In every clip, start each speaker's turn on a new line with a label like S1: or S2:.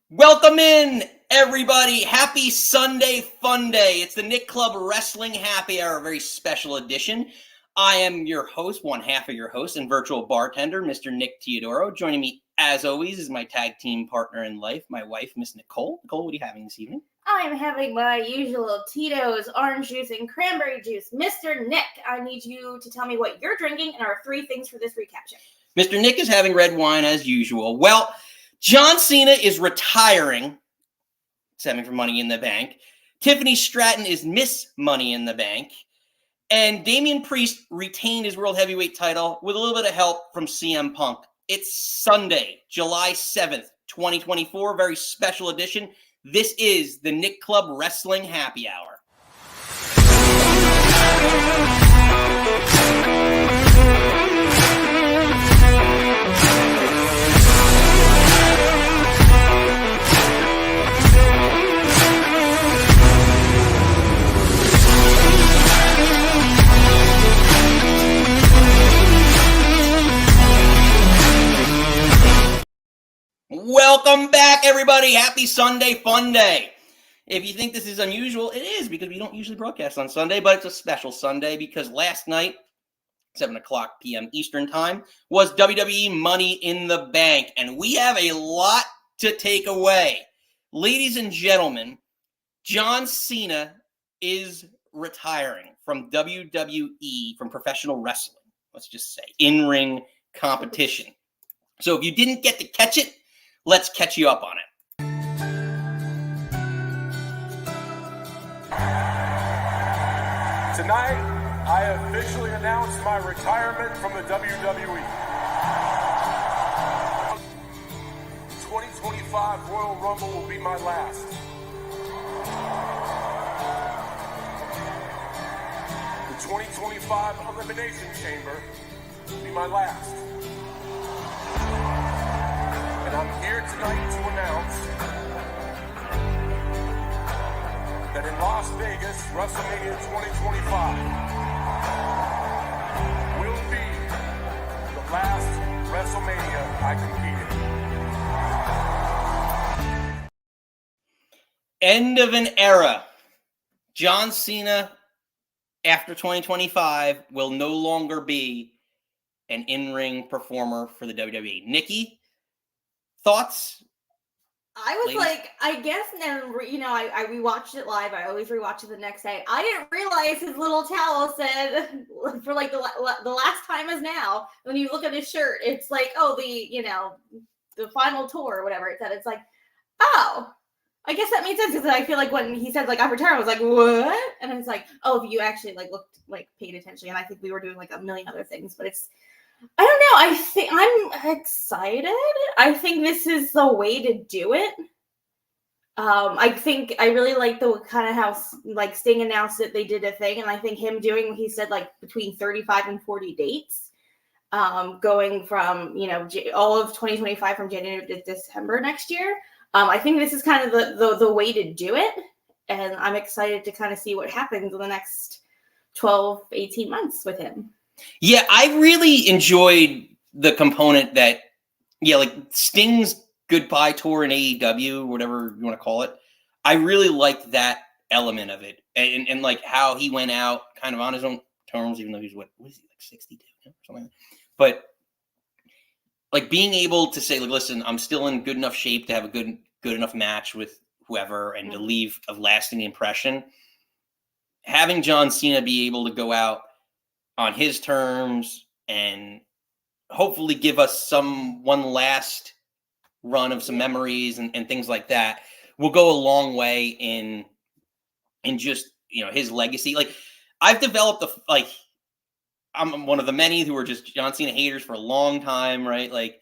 S1: Welcome in, everybody. Happy Sunday Fun Day. It's the Nick Club Wrestling Happy Hour, a very special edition. I am your host, one half of your host and virtual bartender, Mr. Nick Teodoro. Joining me, as always, is my tag team partner in life, my wife, Miss Nicole. Nicole, what are you having this evening?
S2: I'm having my usual Tito's, orange juice, and cranberry juice. Mr. Nick, I need you to tell me what you're drinking and our three things for this recap show.
S1: Mr. Nick is having red wine as usual. Well, John Cena is retiring, stemming from Money in the Bank. Tiffany Stratton is Miss Money in the Bank. And Damian Priest retained his World Heavyweight title with a little bit of help from CM Punk. It's Sunday, July 7th, 2024, very special edition. This is the Nick Club Wrestling Happy Hour. Welcome back, everybody. Happy Sunday Fun Day. If you think this is unusual, it is, because we don't usually broadcast on Sunday, but it's a special Sunday because last night, 7 o'clock p.m. Eastern Time, was WWE Money in the Bank, and we have a lot to take away. Ladies and gentlemen, John Cena is retiring from WWE, from professional wrestling, let's just say, in-ring competition. So if you didn't get to catch it, let's catch you up on it.
S3: Tonight, I officially announce my retirement from the WWE. 2025 Royal Rumble will be my last. The 2025 Elimination Chamber will be my last. And I'm here tonight to announce that in Las Vegas, WrestleMania 2025 will be the last WrestleMania I competed.
S1: End of an era. John Cena, after 2025, will no longer be an in-ring performer for the WWE. Nikki, thoughts?
S2: I was like, I guess, and I rewatched it live. I always rewatch it the next day. I didn't realize his little towel said, for like the last time is now. When you look at his shirt, it's like, oh, the final tour or whatever it said. It's like, oh, I guess that made sense, because I feel like when he said like I'm retiring, I was like, what? And it's like, oh, if you actually like looked, like paid attention. And I think we were doing like a million other things, but it's, I don't know. I think I'm excited. I think this is the way to do it. I think I really like the kind of how like Sting announced that they did a thing, and I think him doing, he said like between 35 and 40 dates, going from all of 2025 from January to December next year. I think this is kind of the way to do it, and I'm excited to kind of see what happens in the next 12, 18 months with him.
S1: Yeah, I really enjoyed the component that, like Sting's goodbye tour in AEW, whatever you want to call it. I really liked that element of it, and like how he went out kind of on his own terms, even though he's what is he, like 62 or something like that. But like being able to say, like, listen, I'm still in good enough shape to have a good enough match with whoever and to leave a lasting impression. Having John Cena be able to go out on his terms and hopefully give us one last run of some memories and things like that will go a long way in just, his legacy. Like, I've developed I'm one of the many who were just John Cena haters for a long time, right? Like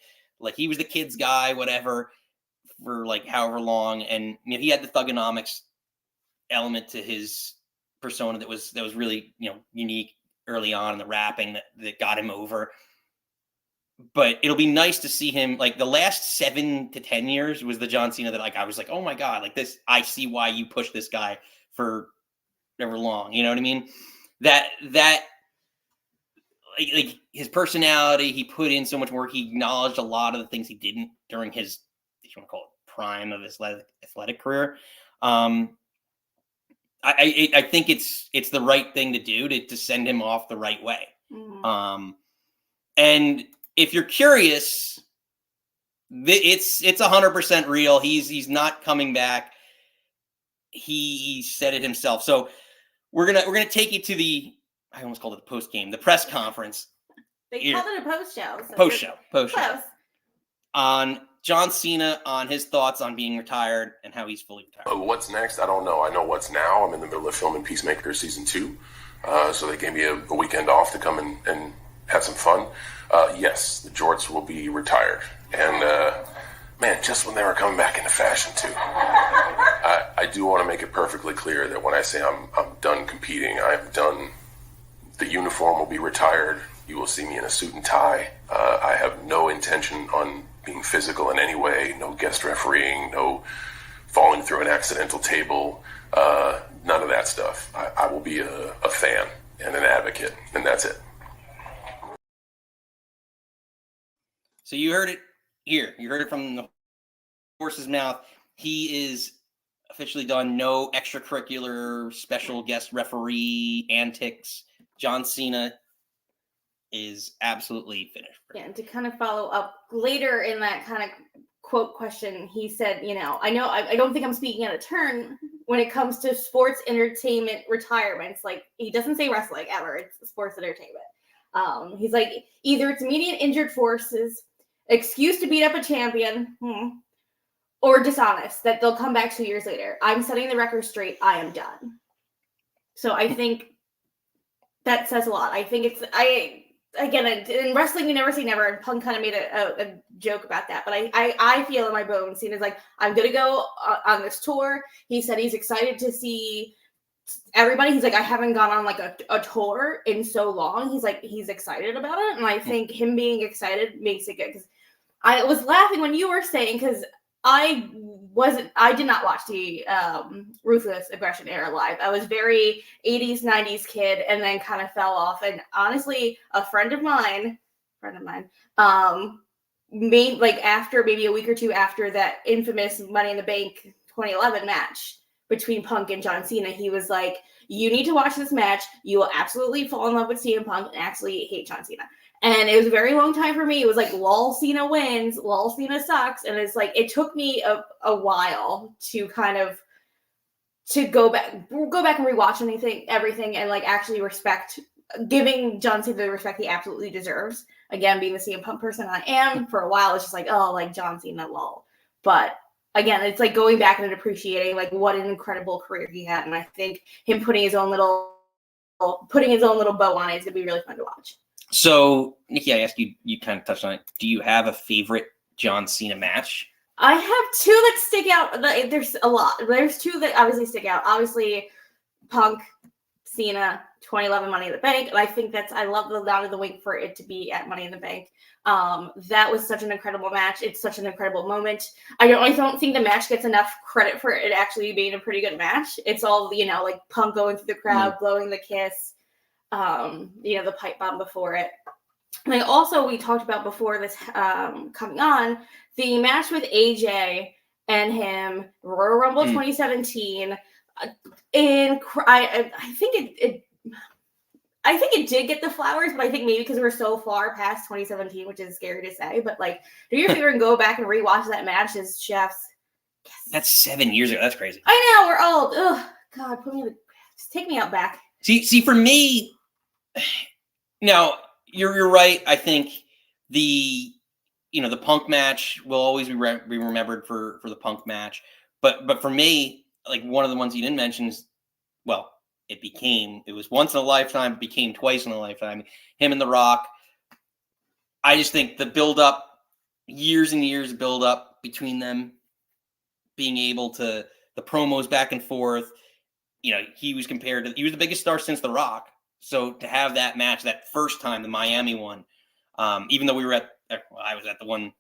S1: he was the kids guy, whatever, for like however long. And he had the thugonomics element to his persona that was really, unique early on in the rapping that got him over. But it'll be nice to see him, like the last 7 to 10 years was the John Cena that like I was like, oh my God, like this, I see why you push this guy for ever long. You know what I mean? That like his personality, he put in so much work. He acknowledged a lot of the things he didn't during his, if you want to call it, prime of his athletic career. I think it's the right thing to do to send him off the right way. Mm-hmm. And if you're curious, it's 100% real. He's not coming back. He said it himself. So we're gonna take you to I almost called it the post game, the press conference.
S2: They called it a post show. So
S1: post show on John Cena, on his thoughts on being retired and how he's fully retired.
S3: What's next? I don't know. I know what's now. I'm in the middle of filming Peacemaker season 2, so they gave me a weekend off to come and have some fun. Yes, the jorts will be retired, and man, just when they were coming back into fashion too. I do want to make it perfectly clear that when I say I'm done competing, I'm done. The uniform will be retired. You will see me in a suit and tie. I have no intention on being physical in any way. No guest refereeing. No falling through an accidental table. None of that stuff. I will be a fan and an advocate, and that's it.
S1: So you heard it here. You heard it from the horse's mouth. He is officially done. No extracurricular special guest referee antics. John Cena is absolutely finished.
S2: Yeah, and to kind of follow up later in that kind of quote question, he said, I don't think I'm speaking out of turn when it comes to sports entertainment retirements. Like, he doesn't say wrestling ever. It's sports entertainment. He's like, either it's immediate injured forces, excuse to beat up a champion, or dishonest, that they'll come back 2 years later. I'm setting the record straight. I am done. So I think that says a lot. I think again, in wrestling, you never say never, and Punk kind of made a joke about that. But I feel in my bones, Cena's like, I'm going to go on this tour. He said he's excited to see everybody. He's like, I haven't gone on like a tour in so long. He's like, he's excited about it. And I think him being excited makes it good. Because I was laughing when you were saying, because I did not watch the Ruthless Aggression era live. I was very 80s, 90s kid, and then kind of fell off. And honestly, a friend of mine, made like after maybe a week or two after that infamous Money in the Bank 2011 match between Punk and John Cena, he was like, you need to watch this match. You will absolutely fall in love with CM Punk and actually hate John Cena. And it was a very long time for me. It was like, lol, Cena wins, lol, Cena sucks. And it's like, it took me a while to kind of, to go back and rewatch everything and like actually giving John Cena the respect he absolutely deserves. Again, being the CM Punk person I am, for a while, it's just like, oh, like John Cena, lol. But again, it's like going back and appreciating like what an incredible career he had. And I think him putting his own little bow on it is going to be really fun to watch.
S1: So, Nikki, I asked you, you kind of touched on it. Do you have a favorite John Cena match?
S2: I have two that stick out. There's a lot. There's two that obviously stick out. Obviously, Punk, Cena, 2011 Money in the Bank. And I think I love the Down to the Wink for it to be at Money in the Bank. That was such an incredible match. It's such an incredible moment. I don't think the match gets enough credit for it actually being a pretty good match. It's all, like Punk going through the crowd, blowing the kiss. The pipe bomb before it. And then also we talked about before this coming on, the match with AJ and him, Royal Rumble 2017. And I think it did get the flowers, but I think maybe because we're so far past 2017, which is scary to say, but like, do you ever go back and rewatch that match as chefs? Yes.
S1: That's 7 years ago. That's crazy.
S2: I know, we're old. Ugh, God, just take me out back.
S1: See, for me, now you're right. I think the Punk match will always be remembered for the Punk match. But for me, like one of the ones you didn't mention is, well, it was once in a lifetime, it became twice in a lifetime. Him and The Rock. I just think the build up, years and years of build up between them, being able to, the promos back and forth. He was the biggest star since The Rock. So to have that match, that first time, the Miami one, even though I was at the one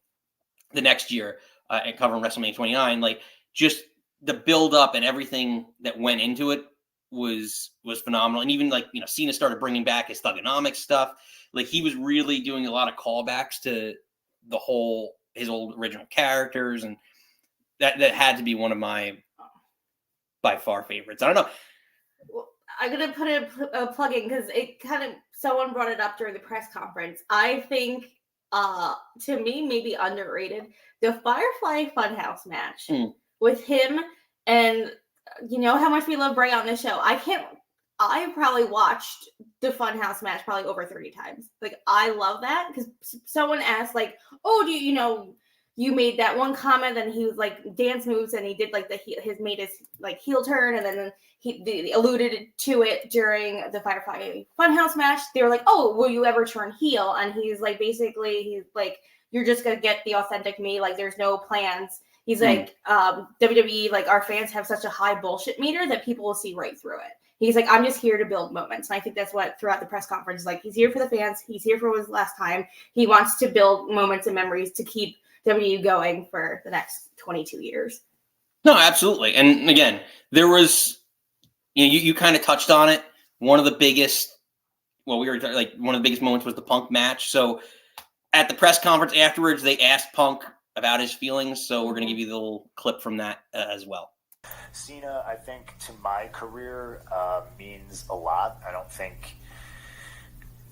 S1: the next year and covering WrestleMania 29, like just the build up and everything that went into it was phenomenal. And even like, Cena started bringing back his Thugonomics stuff. Like he was really doing a lot of callbacks to his old original characters. And that had to be one of my by far favorites. I don't know.
S2: Well, I'm gonna put a plug in because it kind of someone brought it up during the press conference. I think to me maybe underrated the Firefly Funhouse match with him, and you know how much we love Bray on this show. I probably watched the Funhouse match probably over 30 times. Like, I love that because someone asked, like, oh, do you know, you made that one comment, and he was like dance moves, and he did like his like heel turn, and then they alluded to it during the Firefly Funhouse match. They were like, oh, will you ever turn heel? And he's like, basically, he's like, you're just gonna get the authentic me. Like, there's no plans. He's like, WWE, like, our fans have such a high bullshit meter that people will see right through it. He's like, I'm just here to build moments. And I think that's what throughout the press conference, like, he's here for the fans. He's here for his last time. He wants to build moments and memories to keep WWE going for the next 22 years.
S1: No, absolutely. And again, there was, you kind of touched on it. One of the biggest, one of the biggest moments was the Punk match. So at the press conference afterwards, they asked Punk about his feelings. So we're going to give you the little clip from that as well.
S4: Cena, I think, to my career means a lot. I don't think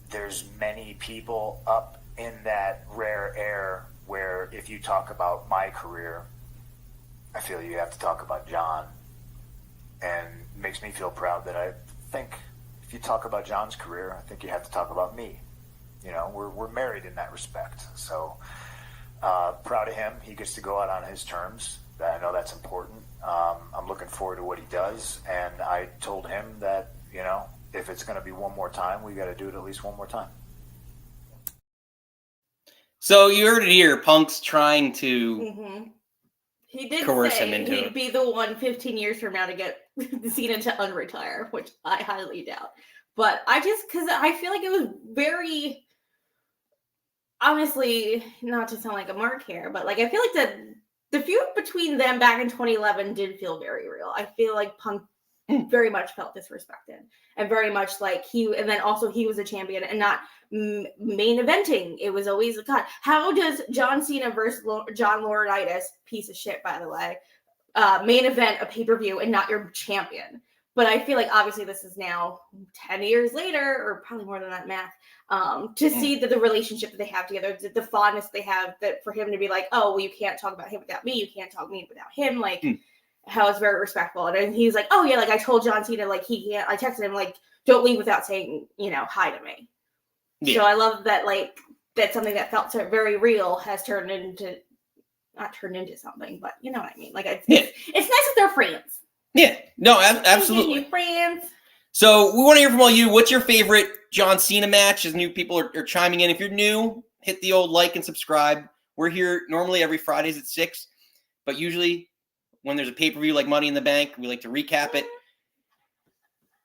S4: there's many people up in that rare air where if you talk about my career, I feel you have to talk about John. And it makes me feel proud that I think if you talk about John's career, I think you have to talk about me. You know, we're married in that respect. So proud of him. He gets to go out on his terms. I know that's important. I'm looking forward to what he does. And I told him that, you know, if it's going to be one more time, we got to do it at least one more time.
S1: So you heard it here. Punk's trying to
S2: He did
S1: coerce
S2: say
S1: him into
S2: he'd
S1: it.
S2: be the one 15 years from now to get Cena to unretire, which I highly doubt. But because I feel like it was very, honestly, not to sound like a mark here, but like I feel like the feud between them back in 2011 did feel very real. I feel like Punk very much felt disrespected, and very much like he was a champion and not main eventing. It was always a cut. How does John Cena versus John Laurinaitis, piece of shit by the way, main event a pay-per-view and not your champion? But I feel like obviously this is now 10 years later, or probably more than that math, to see that the relationship that they have together, the fondness they have, that for him to be like, oh, well, you can't talk about him without me, you can't talk me without him, like how it's very respectful. And he's like, oh yeah, like I told John Cena, like he can't, I texted him like, don't leave without saying, you know, hi to me. Yeah. So I love that, like, that's something that felt very real has not turned into something, but you know what I mean? Like, it's nice that they're friends.
S1: Yeah, no, absolutely.
S2: Thank you, friends.
S1: So we want to hear from all you. What's your favorite John Cena match? As new people are chiming in. If you're new, hit the old like and subscribe. We're here normally every Fridays at 6, but usually when there's a pay-per-view like Money in the Bank, we like to recap it.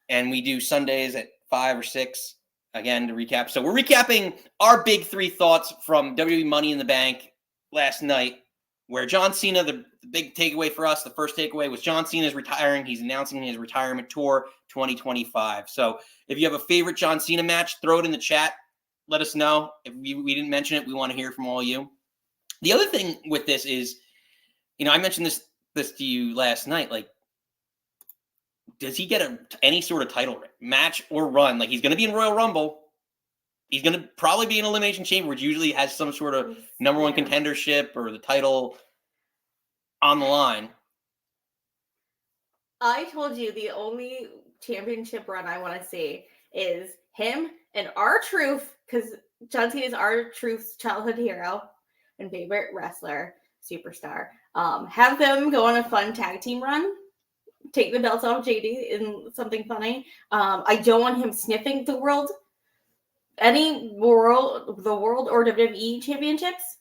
S1: And we do Sundays at 5 or 6, again, to recap. So we're recapping our big 3 thoughts from WWE Money in the Bank last night, where John Cena, the big takeaway for us, the first takeaway was John Cena's retiring. He's announcing his retirement tour 2025. So if you have a favorite John Cena match, throw it in the chat. Let us know. If we didn't mention it, we want to hear from all of you. The other thing with this is, you know, I mentioned this to you last night. Like, does he get any sort of title match or run? Like, he's going to be in Royal Rumble. He's going to probably be in Elimination Chamber, which usually has some sort of number one contendership or the title on the line.
S2: I told you the only championship run I want to see is him and R-Truth, because John Cena is R-Truth's childhood hero and favorite wrestler, superstar. Have them go on a fun tag team run. Take the belts off JD in something funny. I don't want him sniffing the world or WWE championships.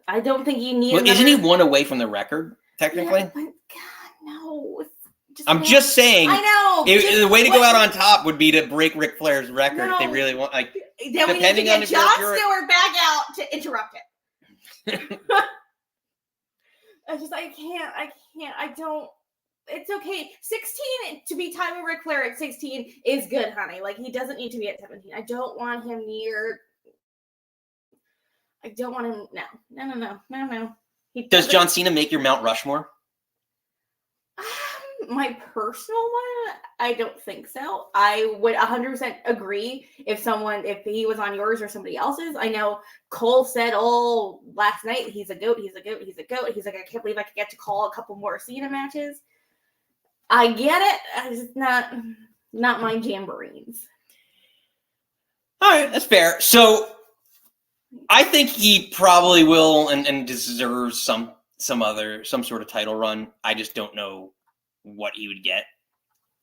S2: I don't think you need.
S1: Well, isn't he one away from the record technically?
S2: Yeah, but God, no.
S1: Just saying.
S2: I know.
S1: The way to go out on top would be to break Ric Flair's record if they really want. Like,
S2: then we need to get John Stewart back out to interrupt it. I don't. It's okay. 16 to be timing Ric Flair at 16 is good, honey. Like, he doesn't need to be at 17. I don't want him near. I don't want him. No.
S1: Does John Cena make your Mount Rushmore?
S2: My personal one, I don't think so. I would 100% agree if he was on yours or somebody else's. I know Cole said, last night, he's a goat, he's a goat, he's a goat. He's like, I can't believe I could get to call a couple more Cena matches. I get it. It's not my jamboreens.
S1: All right, that's fair. So I think he probably will and deserves some sort of title run. I just don't know what he would get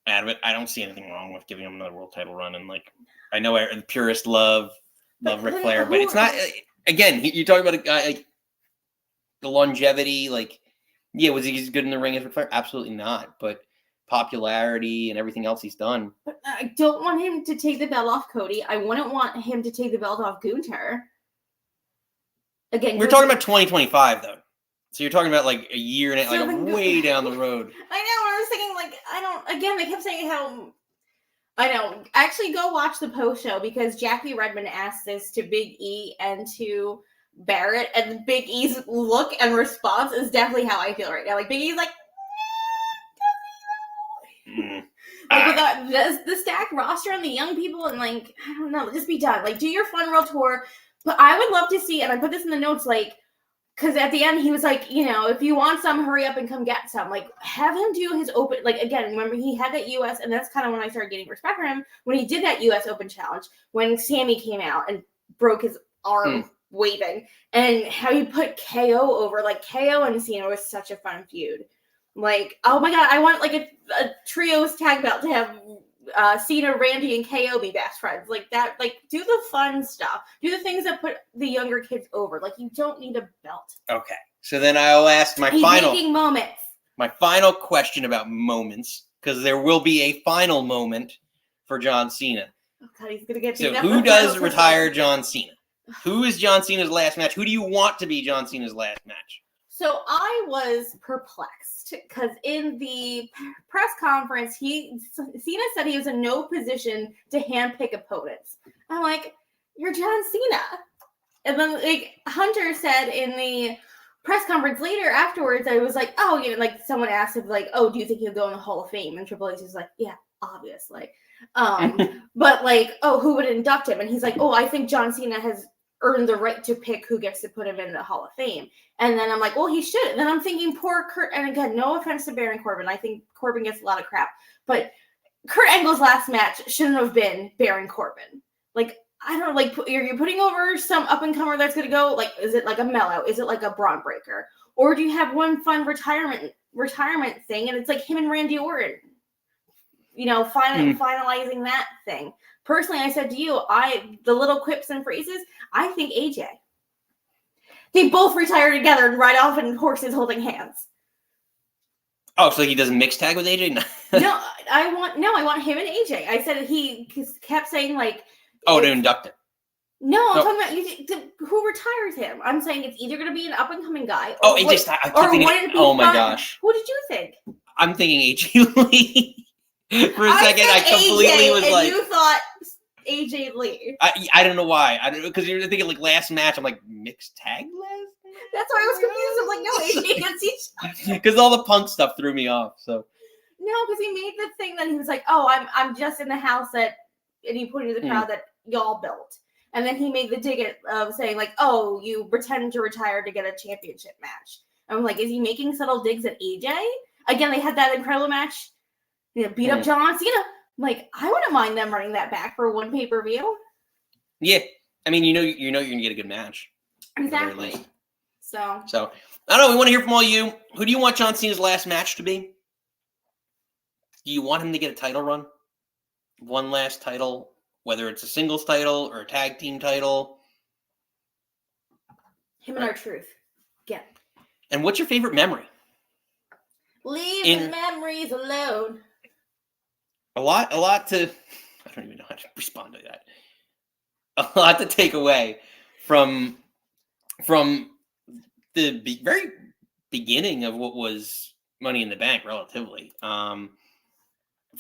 S1: out of it. I don't see anything wrong with giving him another world title run. And I know the purists love Ric Flair, but it's not. Again, you talk about a guy like the longevity. Was he as good in the ring as Ric Flair? Absolutely not. But popularity and everything else he's done.
S2: But I don't want him to take the belt off Cody. I wouldn't want him to take the belt off Gunther. Again,
S1: we're talking about 2025 though. So you're talking about a year and way down the road.
S2: I know. I was thinking again, they kept saying how. I know. Actually, go watch the post show because Jackie Redmond asked this to Big E and to Barrett, and Big E's look and response is definitely how I feel right now. Big E's with the stacked roster and the young people and I don't know, just be done. Do your fun world tour. But I would love to see, and I put this in the notes, because at the end, he was if you want some, hurry up and come get some. Have him do his open, again, remember, he had that U.S., and that's kind of when I started getting respect for him, when he did that U.S. Open Challenge, when Sammy came out and broke his arm waving, and how he put KO over. KO and Cena was such a fun feud. Oh my God, I want, a trios tag belt to have Cena, Randy, and KO be best friends. That. Do the fun stuff. Do the things that put the younger kids over. You don't need a belt.
S1: Okay. So then I'll ask
S2: He's making moments.
S1: My final question about moments, because there will be a final moment for John Cena.
S2: Oh God, he's gonna get.
S1: So who does retire John Cena? Who is John Cena's last match? Who do you want to be John Cena's last match?
S2: So I was perplexed because in the press conference, Cena said he was in no position to handpick opponents. I'm like, you're John Cena. And then Hunter said in the press conference later afterwards, I was someone asked him do you think he'll go in the Hall of Fame? And Triple H was like, yeah, obviously. But who would induct him? And he's like, I think John Cena has earned the right to pick who gets to put him in the Hall of Fame. And then I'm like, well, he should. And then I'm thinking, poor Kurt. And again, no offense to Baron Corbin. I think Corbin gets a lot of crap. But Kurt Angle's last match shouldn't have been Baron Corbin. I don't know, you're putting over some up-and-comer that's going to go, is it a Mello? Is it a Braun Breaker? Or do you have one fun retirement thing, and it's him and Randy Orton? Finalizing that thing. Personally, I said to you, the little quips and phrases, I think AJ. They both retire together and ride off in horses holding hands.
S1: Oh, so he doesn't mix tag with AJ?
S2: No, I want him and AJ. I said he kept saying
S1: to induct him.
S2: No, I'm talking about who retires him. I'm saying it's either going to be an up and coming guy.
S1: Or my gosh.
S2: Who did you think?
S1: I'm thinking AJ Lee. For a second, I completely was
S2: and you thought AJ Lee.
S1: I don't know why. I don't know, because you're thinking last match. I'm mixed tag last.
S2: That's why I was confused. I'm no, AJ against each other.
S1: Because all the Punk stuff threw me off. So
S2: no, because he made the thing that he was I'm just in the house and he pointed to the crowd that y'all built. And then he made the dig of saying you pretend to retire to get a championship match. I'm is he making subtle digs at AJ? Again, they had that incredible match. Beat up John Cena. I wouldn't mind them running that back for one pay-per-view.
S1: Yeah. I mean, you're going to get a good match.
S2: Exactly. So,
S1: I don't know. We want to hear from all you. Who do you want John Cena's last match to be? Do you want him to get a title run? One last title, whether it's a singles title or a tag team title.
S2: Him and R-Truth. Again.
S1: And what's your favorite memory?
S2: Leave the memories alone.
S1: A lot to, I don't even know how to respond to that. A lot to take away from the very beginning of what was Money in the Bank, relatively, for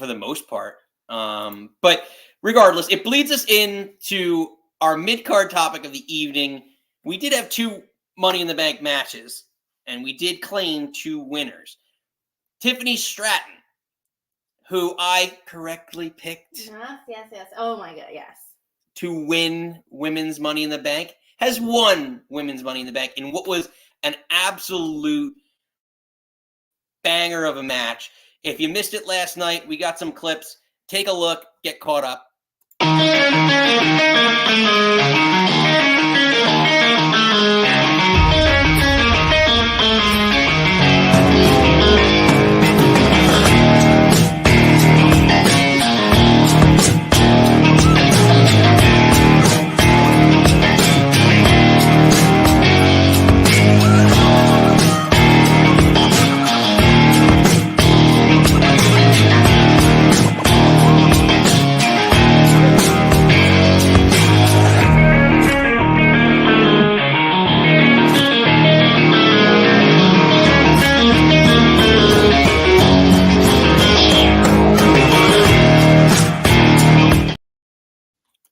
S1: the most part. But regardless, it bleeds us into our mid-card topic of the evening. We did have 2 Money in the Bank matches. and we did claim 2 winners. Tiffany Stratton, who I correctly picked.
S2: Yes. Oh my God, yes.
S1: To win Women's Money in the Bank, has won Women's Money in the Bank in what was an absolute banger of a match. If you missed it last night, we got some clips. Take a look, get caught up.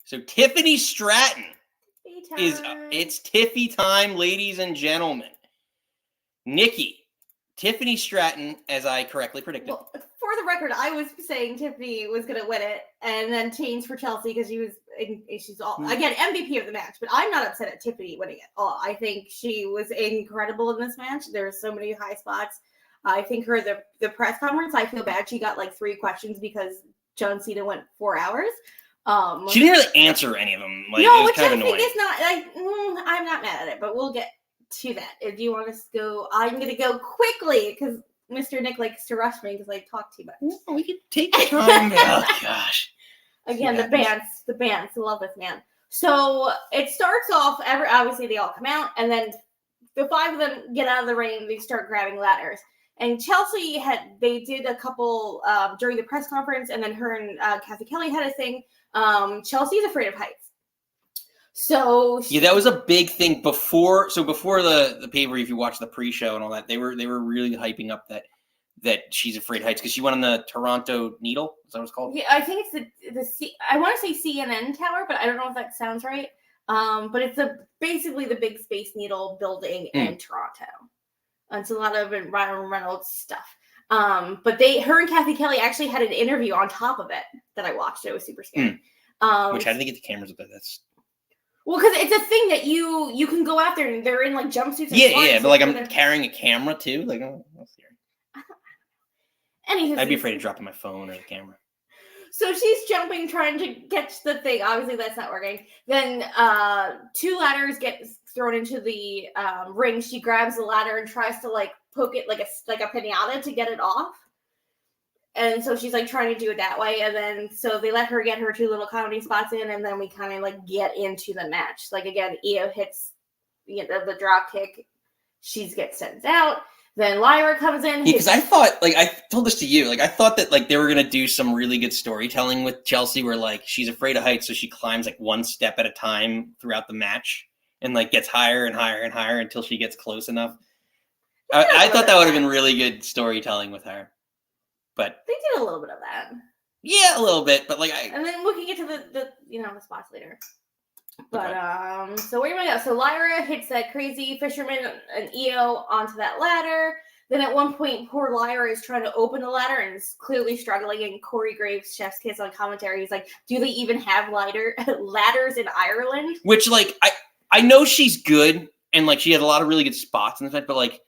S1: So Tiffany Stratton it's Tiffy time, ladies and gentlemen. Nikki, Tiffany Stratton, as I correctly predicted.
S2: Well, for the record, I was saying Tiffany was going to win it and then change for Chelsea because she's all again MVP of the match. But I'm not upset at Tiffany winning it. I think she was incredible in this match. There were so many high spots. I think the press conference, I feel bad. She got like 3 questions because John Cena went 4 hours.
S1: She didn't really answer any of them. Like,
S2: no,
S1: it was
S2: which
S1: kind
S2: I
S1: of annoying.
S2: think is not like I'm not mad at it, but we'll get to that. If you want us to go, I'm going to go quickly because Mr. Nick likes to rush me because I talk too much.
S1: No, we can take the time. Oh gosh.
S2: Again, the bands, love this man. So it starts off. Obviously, they all come out, and then the 5 of them get out of the ring. They start grabbing ladders. And Chelsea they did a couple during the press conference, and then her and Kathy Kelly had a thing. Chelsea's afraid of heights. So
S1: that was a big thing before. So before the pay-per-view, if you watch the pre-show and all that, they were really hyping up that she's afraid of heights because she went on the Toronto Needle. Is that what it's called?
S2: Yeah, I think it's I want to say CNN Tower, but I don't know if that sounds right. But it's basically the big Space Needle building in Toronto. It's a lot of Ryan Reynolds stuff. But her and Kathy Kelly actually had an interview on top of it that I watched. It was super scary.
S1: Which how did they get the cameras up there? That's
S2: because it's a thing that you can go out there and they're in like jumpsuits.
S1: And but like I'm carrying a camera too. Like that's scary.
S2: Anywho,
S1: I'd be afraid of dropping my phone or the camera.
S2: So she's jumping, trying to catch the thing. Obviously, that's not working. Then 2 ladders get thrown into the ring. She grabs the ladder and tries to like poke it like a pinata to get it off. And so she's like trying to do it that way. And then so they let her get her 2 little comedy spots in, and then we kind of like get into the match. Like again, Io hits the drop kick. She gets sent out. Then Lyra comes in.
S1: Yeah, because I thought, like, I told this to you, like, I thought that, like, they were going to do some really good storytelling with Chelsea where, like, she's afraid of heights, so she climbs, like, 1 step at a time throughout the match and, like, gets higher and higher and higher until she gets close enough. I thought that would have been really good storytelling with her. But
S2: they did a little bit of that.
S1: Yeah, a little bit, but, like,
S2: and then we can get to the spots later. But, so where do we go? So Lyra hits that crazy fisherman and Io onto that ladder. Then at one point, poor Lyra is trying to open the ladder and is clearly struggling. And Corey Graves, chef's kiss on commentary, he's like, do they even have ladders in Ireland?
S1: Which, like, I know she's good and, like, she has a lot of really good spots in the fight, but, like,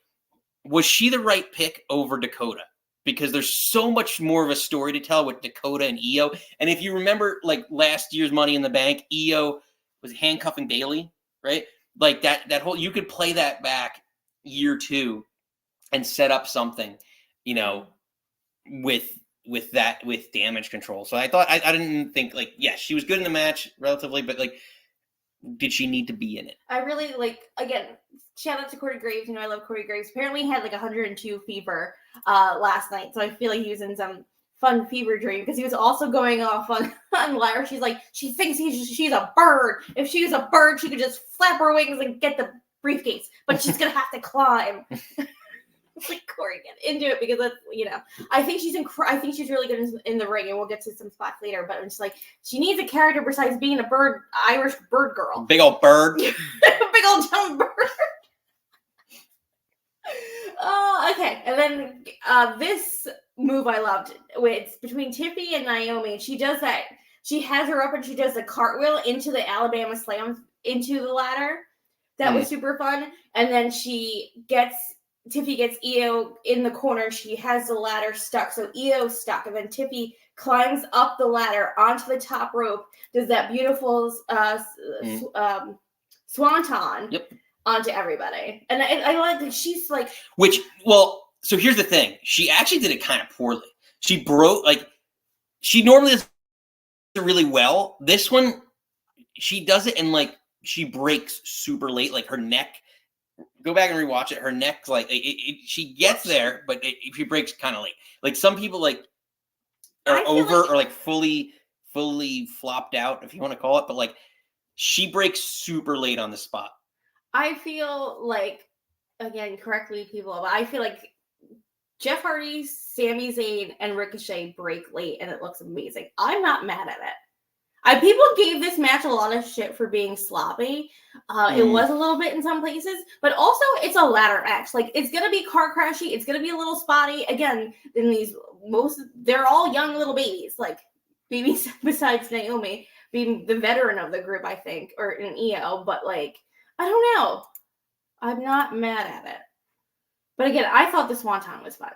S1: was she the right pick over Dakota? Because there's so much more of a story to tell with Dakota and Io. And if you remember, like, last year's Money in the Bank, Io was handcuffing Bailey, right? Like that whole, you could play that back year 2 and set up something, with damage control. So I thought, I didn't think, like, yes, she was good in the match relatively, but, like, did she need to be in it? I
S2: really, like, again, shout out to Corey Graves. I love Corey Graves. Apparently he had like 102 fever last night. So I feel like he was in some fun fever dream because he was also going off on Lyra. She's like, she thinks she's a bird. If she was a bird, she could just flap her wings and get the briefcase, but she's gonna have to climb. It's like, Corey, get into it because that's, I think she's I think she's really good in the ring, and we'll get to some spots later. But it's like she needs a character besides being a bird, Irish bird girl,
S1: big old bird,
S2: big old dumb bird. Okay, and then this move I loved. It's between Tiffany and Naomi. She does that. She has her up and she does a cartwheel into the Alabama Slam into the ladder. That was super fun. And then Tiffy gets Io in the corner. She has the ladder stuck. So Io's stuck. And then Tiffy climbs up the ladder onto the top rope, does that beautiful swanton onto everybody. And I like that she's like...
S1: So here's the thing. She actually did it kind of poorly. She she normally does it really well. This one, she does it and she breaks super late. Like her neck, go back and rewatch it. Her neck's she gets there, but she breaks kind of late. Like some people are over or fully flopped out, if you want to call it. But she breaks super late on the spot.
S2: I feel like, again, correctly people, but I feel like Jeff Hardy, Sami Zayn, and Ricochet break late, and it looks amazing. I'm not mad at it. People gave this match a lot of shit for being sloppy. It was a little bit in some places, but also it's a ladder match. It's gonna be car crashy. It's gonna be a little spotty. Again, they're all young little babies. Babies besides Naomi being the veteran of the group, I think, or in Io. But I don't know. I'm not mad at it. But again, I thought the Swanton was fun.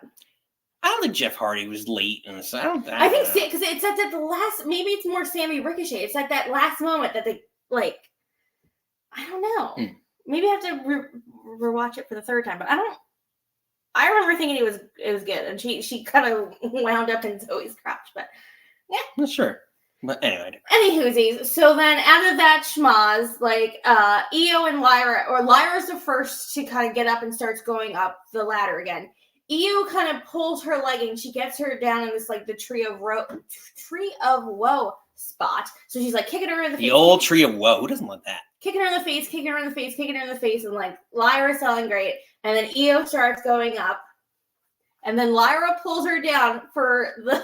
S1: I don't think Jeff Hardy was late in this.
S2: I think because it's at the last. Maybe it's more Sammy Ricochet. It's at that last moment that they I don't know. Maybe I have to rewatch it for the third time. But I remember thinking it was good, and she kind of wound up in Zoe's crotch. But yeah,
S1: not sure. But anyway.
S2: Anywhoosies. So then out of that schmoz, Io and Lyra, or Lyra's the first to kind of get up and starts going up the ladder again. Io kind of pulls her leg and she gets her down in this the tree of woe spot. So she's kicking her in the face.
S1: The old tree of woe. Who doesn't want that?
S2: Kicking her in the face, kicking her in the face, kicking her in the face, and Lyra's selling great. And then Io starts going up. And then Lyra pulls her down for the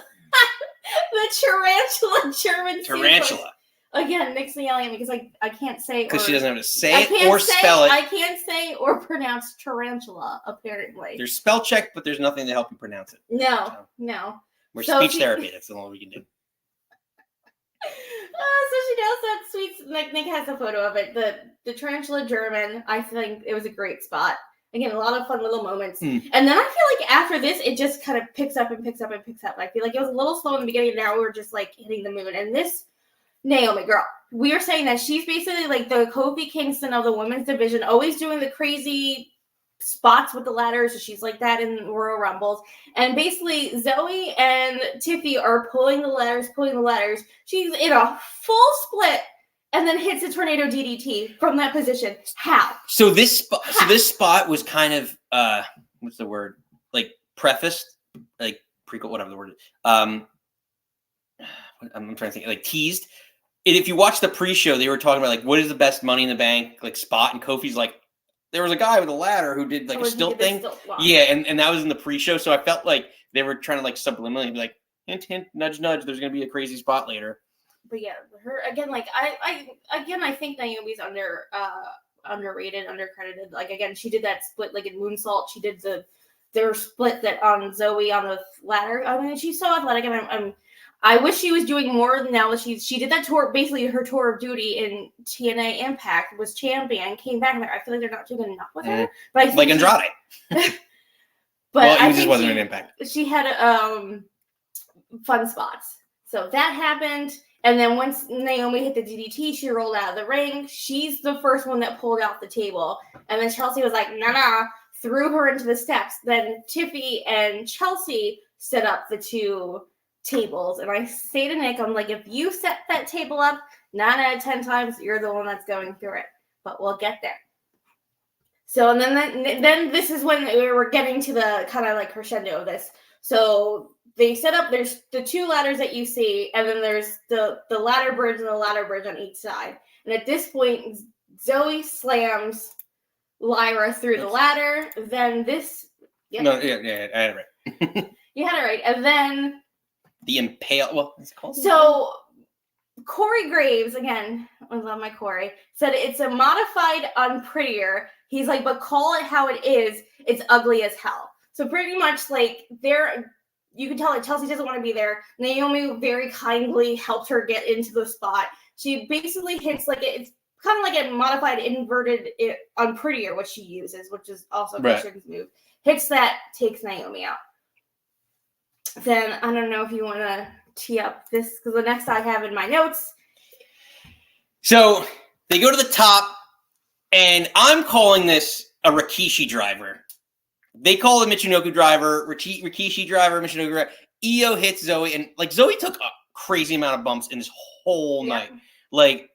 S2: tarantula German
S1: tarantula.
S2: Suplex. Again, Nick's yelling at me because I can't say
S1: because she doesn't have to say it or spell it.
S2: I can't say or pronounce tarantula. Apparently,
S1: there's spell check, but there's nothing to help you pronounce it.
S2: No.
S1: We're speech therapy. That's the only we can do.
S2: So she does that sweet. Nick has a photo of it. The tarantula German. I think it was a great spot. Again, a lot of fun little moments. And then I feel after this, it just kind of picks up and picks up and picks up. I feel it was a little slow in the beginning. Now we're just hitting the moon. And this Naomi girl, we are saying that she's basically the Kofi Kingston of the women's division, always doing the crazy spots with the ladders. So she's like that in Royal Rumbles. And basically, Zoe and Tiffy are pulling the ladders. She's in a full split. And then hits a tornado DDT from that position. How? So this
S1: spot was kind of what's the word? Prefaced, prequel, whatever the word is. I'm trying to think. Teased. And if you watch the pre-show, they were talking about what is the best Money in the Bank spot, and Kofi's there was a guy with a ladder who did a stilt thing. Yeah, and that was in the pre-show. So I felt they were trying to subliminally be hint, hint, nudge, nudge. There's gonna be a crazy spot later.
S2: But yeah, her again. I think Naomi's underrated, undercredited. Again, she did that split in Moonsault. She did their split that on Zoe on the ladder. I mean, she's so athletic, and I wish she was doing more. Now that she did that tour, basically her tour of duty in TNA Impact, was champion, came back, and I feel they're not doing enough with her. But I think
S1: Andrade. But it just wasn't an Impact.
S2: She had fun spots, so that happened. And then once Naomi hit the DDT, she rolled out of the ring. She's the first one that pulled out the table. And then Chelsea was like, nah, threw her into the steps. Then Tiffy and Chelsea set up the two tables. And I say to Nick, I'm if you set that table up 9 out of 10 times, you're the one that's going through it. But we'll get there. So, and then this is when we were getting to the kind of crescendo of this. So they set up, there's the two ladders that you see, and then there's the ladder bridge and the ladder bridge on each side. And at this point, Zoe slams Lyra through the ladder. Then this... Yep.
S1: No, yeah, I had it right.
S2: You had it right. And then...
S1: The impale... Well, it's called...
S2: So, Corey Graves, again, I love my Corey, said it's a modified unprettier. He's but call it how it is. It's ugly as hell. So pretty much like you can tell that Chelsea doesn't want to be there. Naomi very kindly helped her get into the spot. She basically hits like it's kind of like a modified inverted on Prettier, what she uses, which is also Christian's move. Hits that, takes Naomi out. Then I don't know if you want to tee up this, because the next I have in my notes.
S1: So they go to the top, and I'm calling this a Rikishi driver. They call it Michinoku driver, Rikishi driver, Michinoku driver. Io hits Zoe, and like Zoe took a crazy amount of bumps in this whole night. Like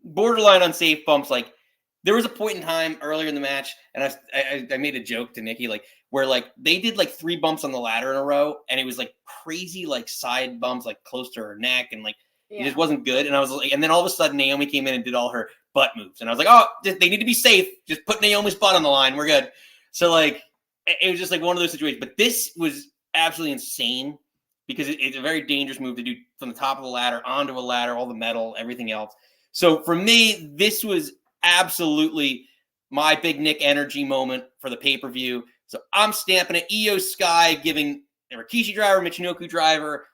S1: borderline unsafe bumps. Like there was a point in time earlier in the match, and I made a joke to Nikki, like where like they did like 3 bumps on the ladder in a row, and it was like crazy like side bumps like close to her neck, and like it just wasn't good. And I was like, and then all of a sudden Naomi came in and did all her butt moves, and I was like, oh, they need to be safe. Just put Naomi's butt on the line. We're good. So like it was just like one of those situations. But this was absolutely insane because it's a very dangerous move to do from the top of the ladder onto a ladder, all the metal, everything else. So for me, this was absolutely my big Nick energy moment for the pay-per-view. So I'm stamping it. Io Sky giving a Rikishi driver, Michinoku driver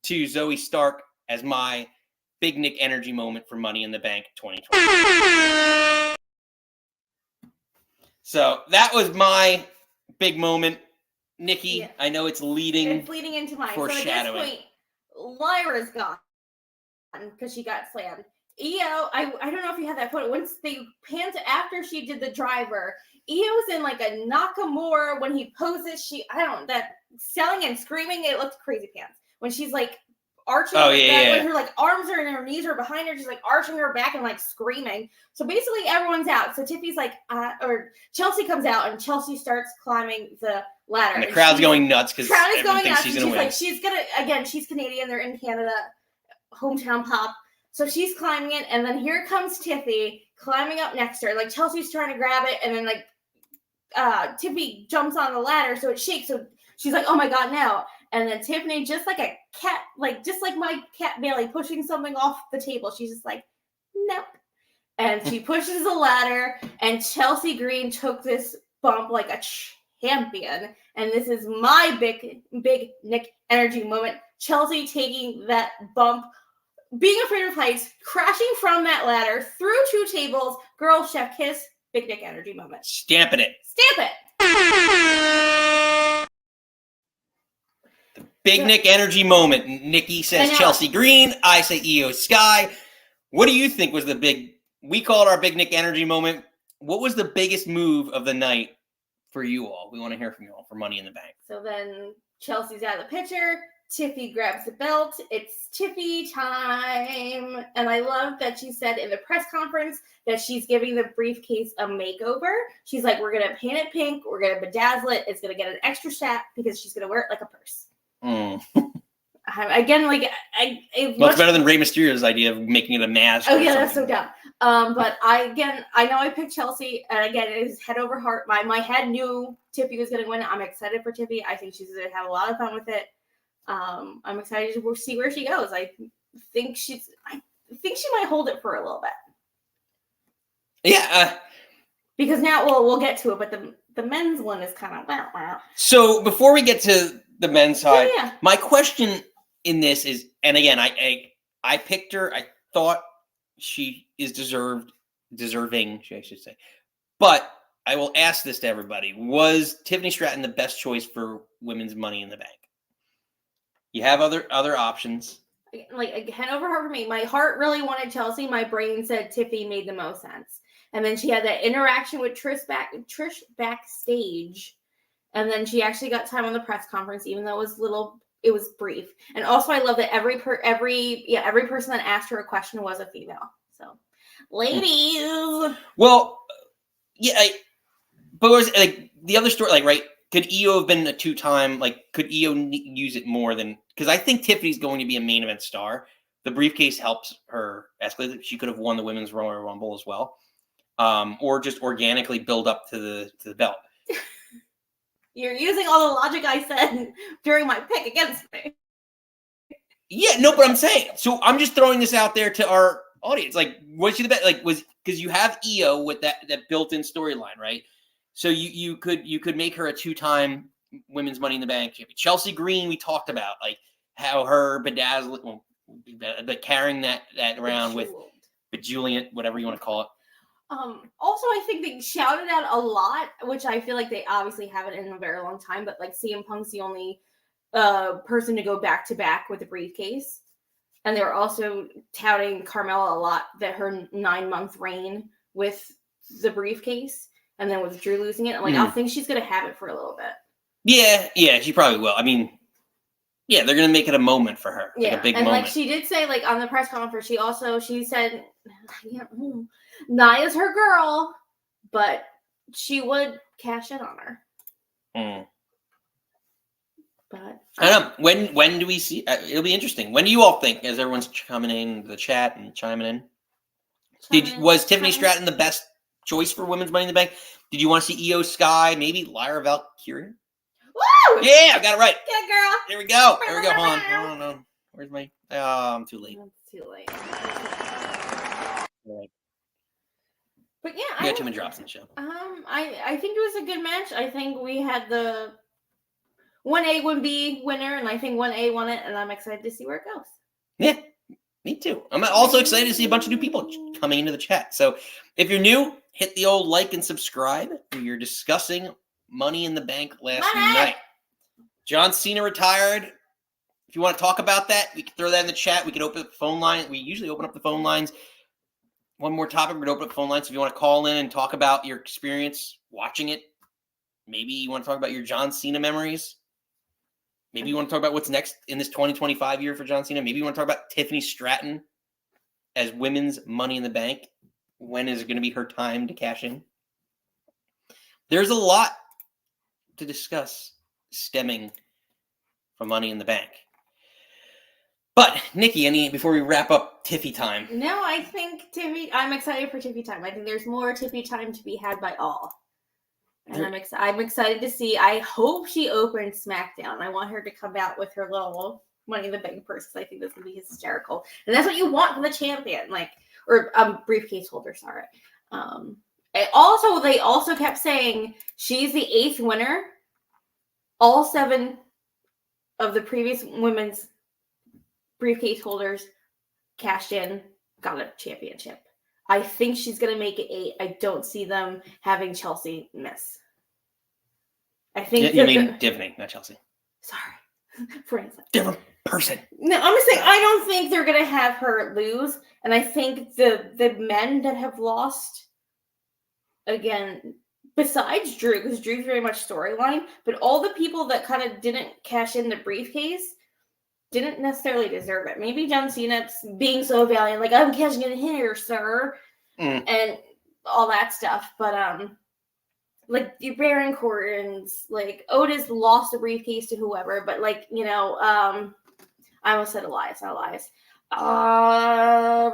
S1: to Zoe Stark as my big Nick energy moment for Money in the Bank 2020. So that was my big moment. Nikki, I know it's leading.
S2: It's leading into mine. So at this point, Lyra's gone because she got slammed. Io, I don't know if you had that photo. Once they panned after she did the driver, Io's in like a Nakamura when he poses. That selling and screaming, it looked crazy pants. When she's like arching when her like arms are and her knees are behind her, just like arching her back and like screaming. So basically everyone's out. So Tiffy's like, or Chelsea comes out and Chelsea starts climbing the ladder.
S1: And the crowd's going nuts because
S2: everyone
S1: going
S2: thinks
S1: she's gonna win.
S2: She's Canadian, they're in Canada, hometown pop. So she's climbing it, and then here comes Tiffy climbing up next to her. Like Chelsea's trying to grab it, and then like Tiffy jumps on the ladder, so it shakes. So she's like, "Oh my god, no!" And then Tiffany, just like a cat, just like my cat Bailey, pushing something off the table. She's just like, "Nope," and she pushes the ladder. And Chelsea Green took this bump like a champion, and this is my big Nick energy moment. Chelsea taking that bump. Being afraid of heights, crashing from that ladder through 2 tables, girl chef kiss, big Nick energy moment.
S1: Stamping it.
S2: Stamp it.
S1: The big Nick energy moment. Nikki says Chelsea Green. I say Io Sky. What do you think was the big? We call it our big Nick energy moment. What was the biggest move of the night for you all? We want to hear from you all for Money in the Bank.
S2: So then Chelsea's out of the picture. Tiffy grabs the belt. It's Tiffy time. And I love that she said in the press conference that she's giving the briefcase a makeover. She's like, we're going to paint it pink. We're going to bedazzle it. It's going to get an extra strap because she's going to wear it like a purse. Again, like,
S1: it's better than Rey Mysterio's idea of making it a mask.
S2: Oh, yeah, that's so dumb. But I know I picked Chelsea. And again, it is head over heart. My head knew Tiffy was going to win. I'm excited for Tiffy. I think she's going to have a lot of fun with it. I'm excited to see where she goes. I think she might hold it for a little bit.
S1: Yeah.
S2: Because now we'll get to it, but the men's one is kind of.
S1: So before we get to the men's side, my question in this is, and again, I picked her. I thought she is deserving, I should say. But I will ask this to everybody: was Tiffany Stratton the best choice for women's Money in the Bank? You have other options.
S2: Like head over heart for me. My heart really wanted Chelsea. My brain said Tiffy made the most sense. And then she had that interaction with Trish backstage. And then she actually got time on the press conference, even though it was brief. And also I love that every person that asked her a question was a female. So ladies.
S1: Well, yeah, but was like the other story, like, right? Could Io have been a 2-time, like, could Io use it more than, because I think Tiffany's going to be a main event star. The briefcase helps her escalate. She could have won the Women's Royal Rumble as well. Or just organically build up to the belt.
S2: You're using all the logic I said during my pick against me.
S1: Yeah, no, but I'm saying, so I'm just throwing this out there to our audience. Like, was she the best? Like, because you have Io with that built-in storyline, right? So you could make her a 2-time women's Money in the Bank champion. Chelsea Green, we talked about, like how her bedazzling, but carrying that around with Julian, whatever you want to call it.
S2: Also, I think they shouted out a lot, which I feel like they obviously haven't in a very long time, but like CM Punk's the only person to go back to back with the briefcase. And they were also touting Carmella a lot, that her 9-month reign with the briefcase, and then with Drew losing it. I'm like, I think she's going to have it for a little bit.
S1: Yeah, she probably will. I mean, yeah, they're going to make it a moment for her.
S2: Yeah,
S1: like a big
S2: and
S1: moment.
S2: like she did say, like on the press conference, she said, Nia's her girl, but she would cash in on her. But
S1: I don't know. When do we see? It'll be interesting. When do you all think, as everyone's coming in the chat and chiming in? Was Tiffany Stratton the best choice for women's Money in the Bank? Did you want to see Io Sky? Maybe Lyra Valkyria?
S2: Woo!
S1: Yeah, I got it right.
S2: Good girl.
S1: There we go. Hold on. I don't know. Where's my? I'm too late.
S2: It's too late.
S1: Right.
S2: But yeah,
S1: You got too many drops in the show.
S2: I think it was a good match. I think we had the 1A, 1B winner, and I think 1A won it, and I'm excited to see where it goes.
S1: Yeah, me too. I'm also excited to see a bunch of new people coming into the chat. So if you're new, hit the old like and subscribe. We are discussing Money in the Bank last night. John Cena retired. If you want to talk about that, we can throw that in the chat. We can open up the phone line. We usually open up the phone lines. One more topic, we're going to open up the phone lines. So if you want to call in and talk about your experience watching it, maybe you want to talk about your John Cena memories. Maybe you want to talk about what's next in this 2025 year for John Cena. Maybe you want to talk about Tiffany Stratton as women's Money in the Bank. When is it going to be her time to cash in? There's a lot to discuss stemming from Money in the Bank. But, Nikki, before we wrap up Tiffy time?
S2: No, I think I'm excited for Tiffy time. I think there's more Tiffy time to be had by all. And I'm excited to see. I hope she opens SmackDown. I want her to come out with her little Money in the Bank purse, because I think this would be hysterical. And that's what you want from the champion, or briefcase holder. Sorry. They also kept saying she's the 8th winner. All 7 of the previous women's briefcase holders cashed in, got a championship. I think she's going to make it 8. I don't see them having Chelsea miss. I think
S1: you mean Tiffany, not Chelsea.
S2: Sorry. For
S1: different person.
S2: No, I'm just saying, I don't think they're going to have her lose. And I think the men that have lost, again, besides Drew, because Drew's very much storyline, but all the people that kind of didn't cash in the briefcase didn't necessarily deserve it. Maybe John Cena being so valiant, like, I'm cashing in here, sir, and all that stuff. But like the Baron Corbin's, like Otis lost the briefcase to whoever, but I almost said Elias, not Elias.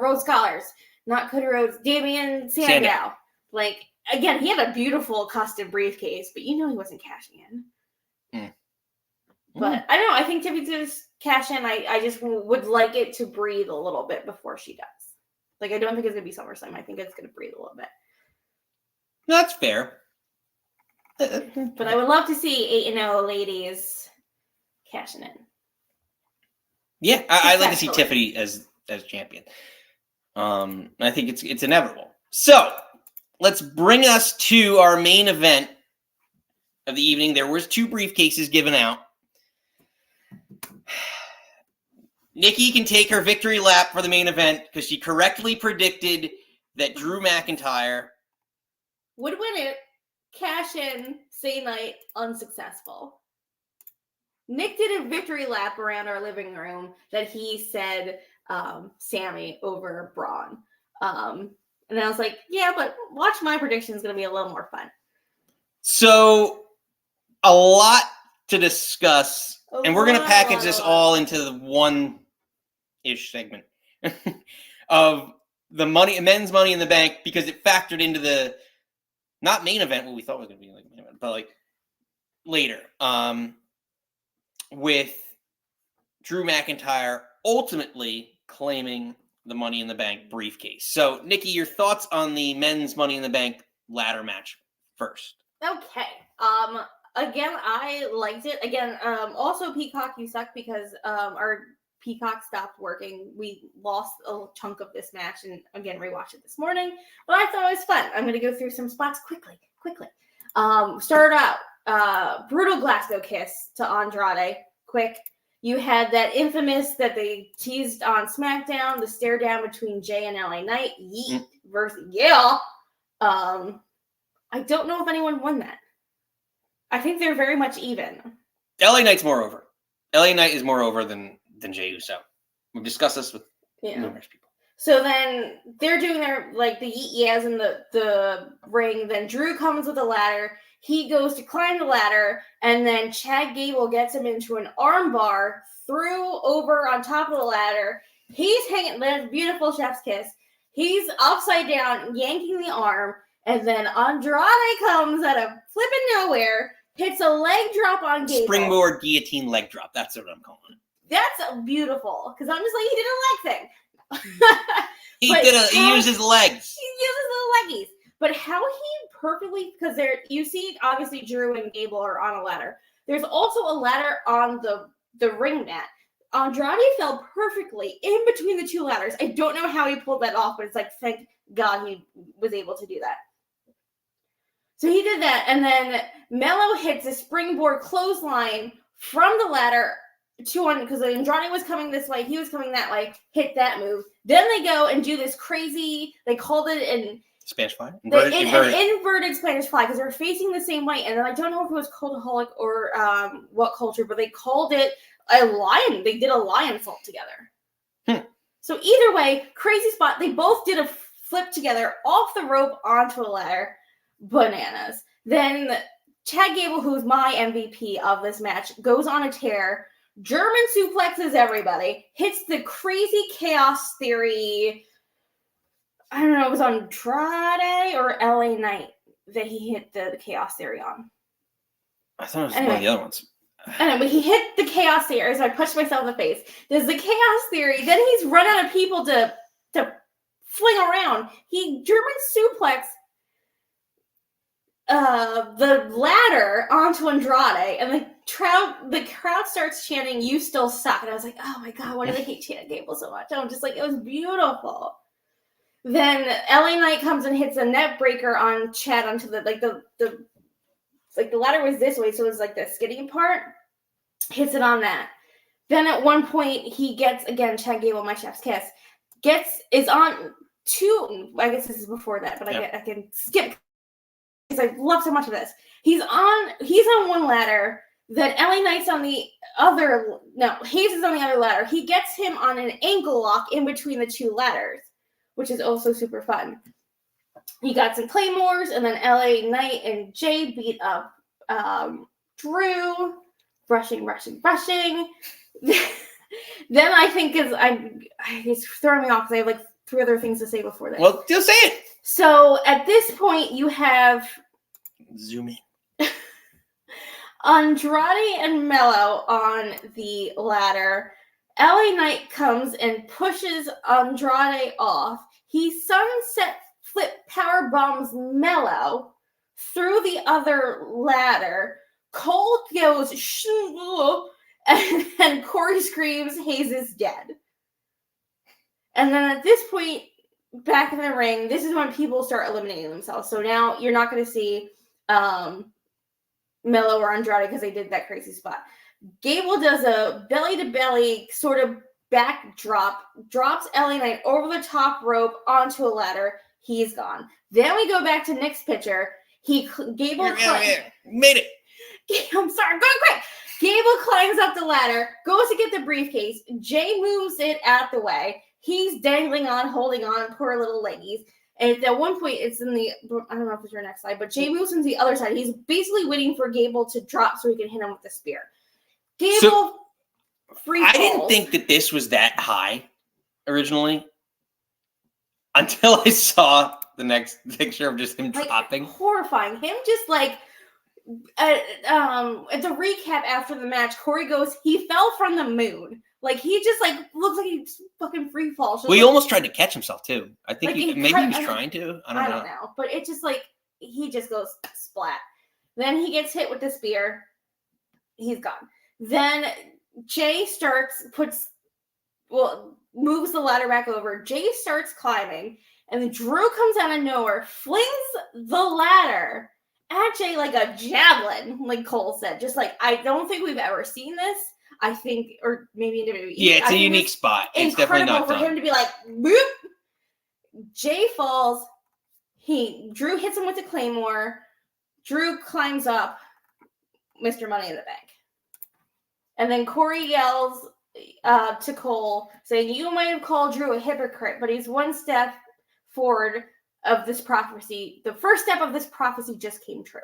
S2: Rhodes Scholars, not Cody Rhodes, Damian Sandow. Like, again, he had a beautiful custom briefcase, but he wasn't cashing in. But I don't know. I think Tiffany's going to cash in. I just would like it to breathe a little bit before she does. Like, I don't think it's going to be SummerSlam. I think it's going to breathe a little bit.
S1: That's fair.
S2: But I would love to see 8-0 ladies cashing in.
S1: Yeah, I'd like to see Tiffany as champion. I think it's inevitable. So let's bring us to our main event of the evening. There was 2 briefcases given out. Nikki can take her victory lap for the main event because she correctly predicted that Drew McIntyre
S2: would win it. Cash in, same night, unsuccessful. Nick did a victory lap around our living room that he said Sammy over Braun. And I was like, yeah, but watch my prediction is going to be a little more fun.
S1: So, a lot to discuss, and we're going to package this all into the one-ish segment of the men's Money in the Bank, because it factored into the not main event, what we thought was going to be like main event, but like later, with Drew McIntyre ultimately claiming the Money in the Bank briefcase. So, Nikki, your thoughts on the men's Money in the Bank ladder match first?
S2: Okay. Again, I liked it. Again, also Peacock, you suck because our Peacock stopped working. We lost a chunk of this match, and again, rewatched it this morning. But I thought it was fun. I'm going to go through some spots quickly. Started out brutal Glasgow kiss to Andrade. Quick. You had that infamous that they teased on SmackDown, the stare down between Jay and LA Knight. Yeet versus yeah. I don't know if anyone won that. I think they're very much even.
S1: LA Knight's more over. LA Knight is more over than Jey Uso. We've discussed this with numerous people.
S2: So then they're doing their the yeet-yeahs in the ring. Then Drew comes with a ladder. He goes to climb the ladder, and then Chad Gable gets him into an armbar, threw over on top of the ladder. He's hanging. There's beautiful chef's kiss. He's upside down, yanking the arm, and then Andrade comes out of flipping nowhere, hits a leg drop on Gable.
S1: Springboard guillotine leg drop. That's what I'm calling it.
S2: That's beautiful, because I'm just like, he did a leg thing.
S1: He used his legs.
S2: He uses the leggies. But how he perfectly, because you see, obviously, Drew and Gable are on a ladder. There's also a ladder on the ring mat. Andrade fell perfectly in between the two ladders. I don't know how he pulled that off, but it's like, thank God he was able to do that. So he did that, and then Mello hits a springboard clothesline from the ladder because Andrade was coming this way, he was coming that way, hit that move. Then they go and do this crazy, they called it an
S1: Spanish fly?
S2: Inverted Spanish fly, because they're facing the same way. And then I don't know if it was Cultaholic or what culture, but they called it a lion. They did a lion salt together. So either way, crazy spot. They both did a flip together off the rope onto a ladder. Bananas. Then Chad Gable, who's my MVP of this match, goes on a tear. German suplexes everybody. Hits the crazy Chaos Theory. I don't know, it was on Andrade or LA Knight that he hit the Chaos Theory on.
S1: I thought it was one of the other ones.
S2: Anyway, he hit the Chaos Theory, so I punched myself in the face. There's the Chaos Theory. Then he's run out of people to fling around. He German suplex the ladder onto Andrade, and the crowd starts chanting, "You still suck." And I was like, oh my God, why do they hate Chad Gable so much? I'm just like, it was beautiful. Then LA Knight comes and hits a net breaker on Chad onto the ladder was this way, so it was like the skidding part. Hits it on that. Then at one point he gets, again, Chad Gable, my chef's kiss, is on two. I guess this is before that, but I can skip because I love so much of this. He's on one ladder. Then LA Knight's on the other. No, Hayes is on the other ladder. He gets him on an ankle lock in between the two ladders, which is also super fun. He got some claymores, and then LA Knight and Jay beat up Drew, brushing. Then I think it's throwing me off because I have like 3 other things to say before that.
S1: Well, just say it.
S2: So at this point, you have
S1: zoom in.
S2: Andrade and Mello on the ladder. LA Knight comes and pushes Andrade off. He sunset flip power bombs Mello through the other ladder. Cole goes shoo, and Corey screams, "Hayes is dead." And then at this point, back in the ring, this is when people start eliminating themselves. So now you're not going to see Mello or Andrade because they did that crazy spot. Gable does a belly-to-belly sort of backdrop, drops LA Knight over the top rope onto a ladder. He's gone. Then we go back to Nick's picture. Gable
S1: made it.
S2: I'm sorry, I'm going quick. Gable climbs up the ladder, goes to get the briefcase. Jay moves it out the way. He's dangling on, holding on, poor little leggies. And at one point, it's in the, I don't know if it's your next slide, but Jay moves to the other side. He's basically waiting for Gable to drop so he can hit him with the spear. Gable free falls.
S1: I didn't think that this was that high originally until I saw the next picture of just him dropping.
S2: Horrifying. Him just like, at the recap after the match, Corey goes, he fell from the moon. Like, he just, like, looks like he fucking free falls.
S1: Well, he almost tried to catch himself, too. I think maybe he was trying to. I don't know.
S2: But it just, like, he just goes splat. Then he gets hit with the spear. He's gone. Then Jay moves the ladder back over. Jay starts climbing, and then Drew comes out of nowhere, flings the ladder at Jay like a javelin, like Cole said. Just like, I don't think we've ever seen this. I think, or maybe in WWE.
S1: Yeah, it's a unique spot. It's definitely not
S2: for
S1: done.
S2: him to be like, boop. Jay falls. Drew hits him with the claymore. Drew climbs up. Mr. Money in the Bank. And then Corey yells to Cole, saying, you might have called Drew a hypocrite, but he's one step forward of this prophecy. The first step of this prophecy just came true.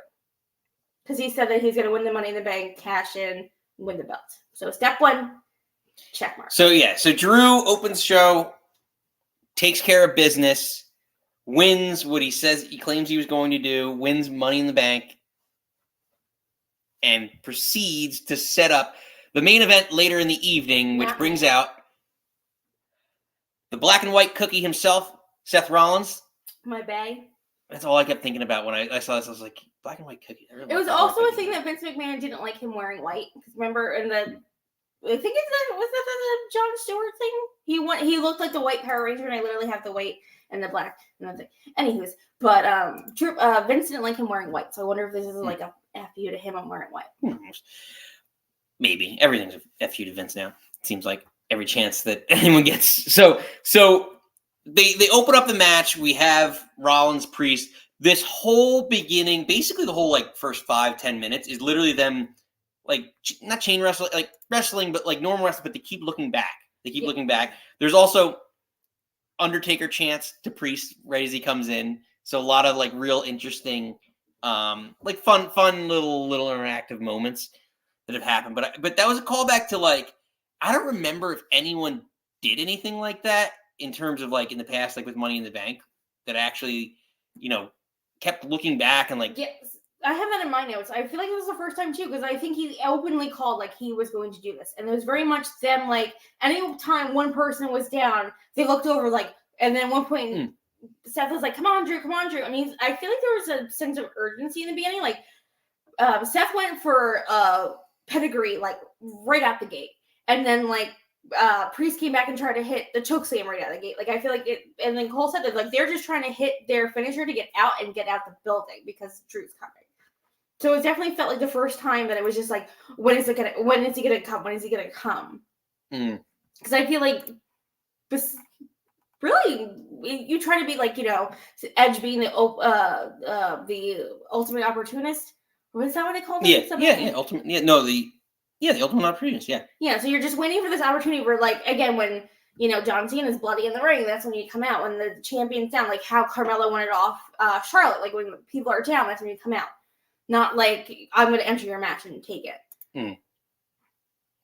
S2: Because he said that he's going to win the Money in the Bank, cash in, win the belt. So step one, check mark.
S1: So Drew opens show, takes care of business, wins what he claims he was going to do, wins Money in the Bank, and proceeds to set up the main event later in the evening, which brings out the black and white cookie himself, Seth Rollins.
S2: My bae.
S1: That's all I kept thinking about when I saw this. I was like, black and white cookie.
S2: It was also a thing that Vince McMahon didn't like him wearing white. Remember in the, I think was that the Jon Stewart thing? He looked like the white Power Ranger, and I literally have the white and the black and the thing. Anyways, but Vince didn't like him wearing white, so I wonder if this is like a F you to him on wearing white.
S1: Maybe. Everything's a F you to Vince now. It seems like every chance that anyone gets. So they open up the match. We have Rollins, Priest. This whole beginning, basically the whole like first 5-10 minutes is literally them like not chain wrestling, like wrestling, but like normal wrestling, but they keep looking back. Looking back. There's also Undertaker chants to Priest right as he comes in. So a lot of like real interesting like fun little interactive moments that have happened. But that was a callback to like, I don't remember if anyone did anything like that in terms of like in the past, like with Money in the Bank, that actually, kept looking back and like.
S2: Yes, I have that in my notes. I feel like it was the first time too, because I think he openly called like he was going to do this. And it was very much them like any time one person was down, they looked over like, and then at one point Seth was like, come on, Drew. I mean, I feel like there was a sense of urgency in the beginning. Like Seth went for pedigree like right out the gate. And then like Priest came back and tried to hit the chokeslam right out of the gate. Like I feel like it, and then Cole said that like they're just trying to hit their finisher to get out and get out the building because Drew's coming. So it definitely felt like the first time that it was just like, when is he gonna come? Because I feel like this really, you try to be like, Edge being the ultimate opportunist. Was that what they called it?
S1: Yeah, ultimate. Yeah, no, the ultimate opportunist. Yeah. Yeah,
S2: so you're just waiting for this opportunity where, like, again, when John Cena is bloody in the ring, that's when you come out. When the champion's down, like how Carmella wanted off Charlotte, like when people are down, that's when you come out. Not like I'm going to enter your match and take it.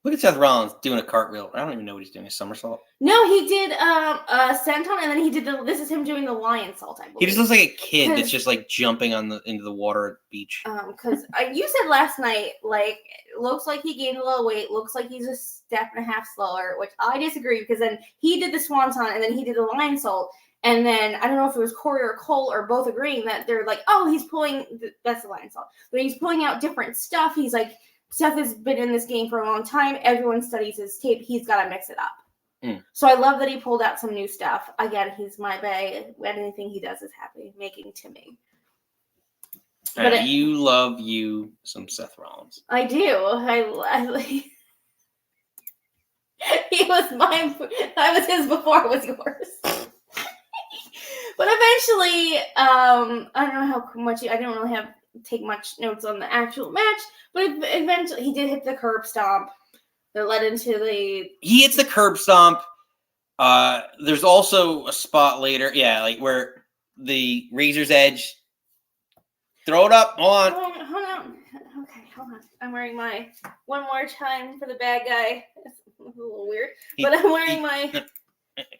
S1: Look at Seth Rollins doing a cartwheel. I don't even know what he's doing. A somersault.
S2: No, he did a senton, and then he did this is him doing the lion salt, I believe.
S1: He just looks like a kid that's just like jumping into the water at the beach.
S2: Because you said last night, like, looks like he gained a little weight, looks like he's a step and a half slower, which I disagree, because then he did the swanton, and then he did the lion salt, and then I don't know if it was Corey or Cole or both agreeing that they're like, oh, he's pulling, that's the lion salt, but he's pulling out different stuff. He's like, Seth has been in this game for a long time. Everyone studies his tape. He's got to mix it up. So I love that he pulled out some new stuff. Again, he's my bae. Anything he does is happy making to me.
S1: But you love some Seth Rollins.
S2: I do. He was mine. I was his before it was yours. But eventually, I don't know how much. I didn't really take much notes on the actual match, but eventually he did hit the curb stomp that led into the. He
S1: hits the curb stomp. There's also a spot later, like where the Razor's Edge. Throw it up. Hold on.
S2: Hold on. Okay, hold on. I'm wearing my one more time for the bad guy. It's a little weird, but I'm wearing my.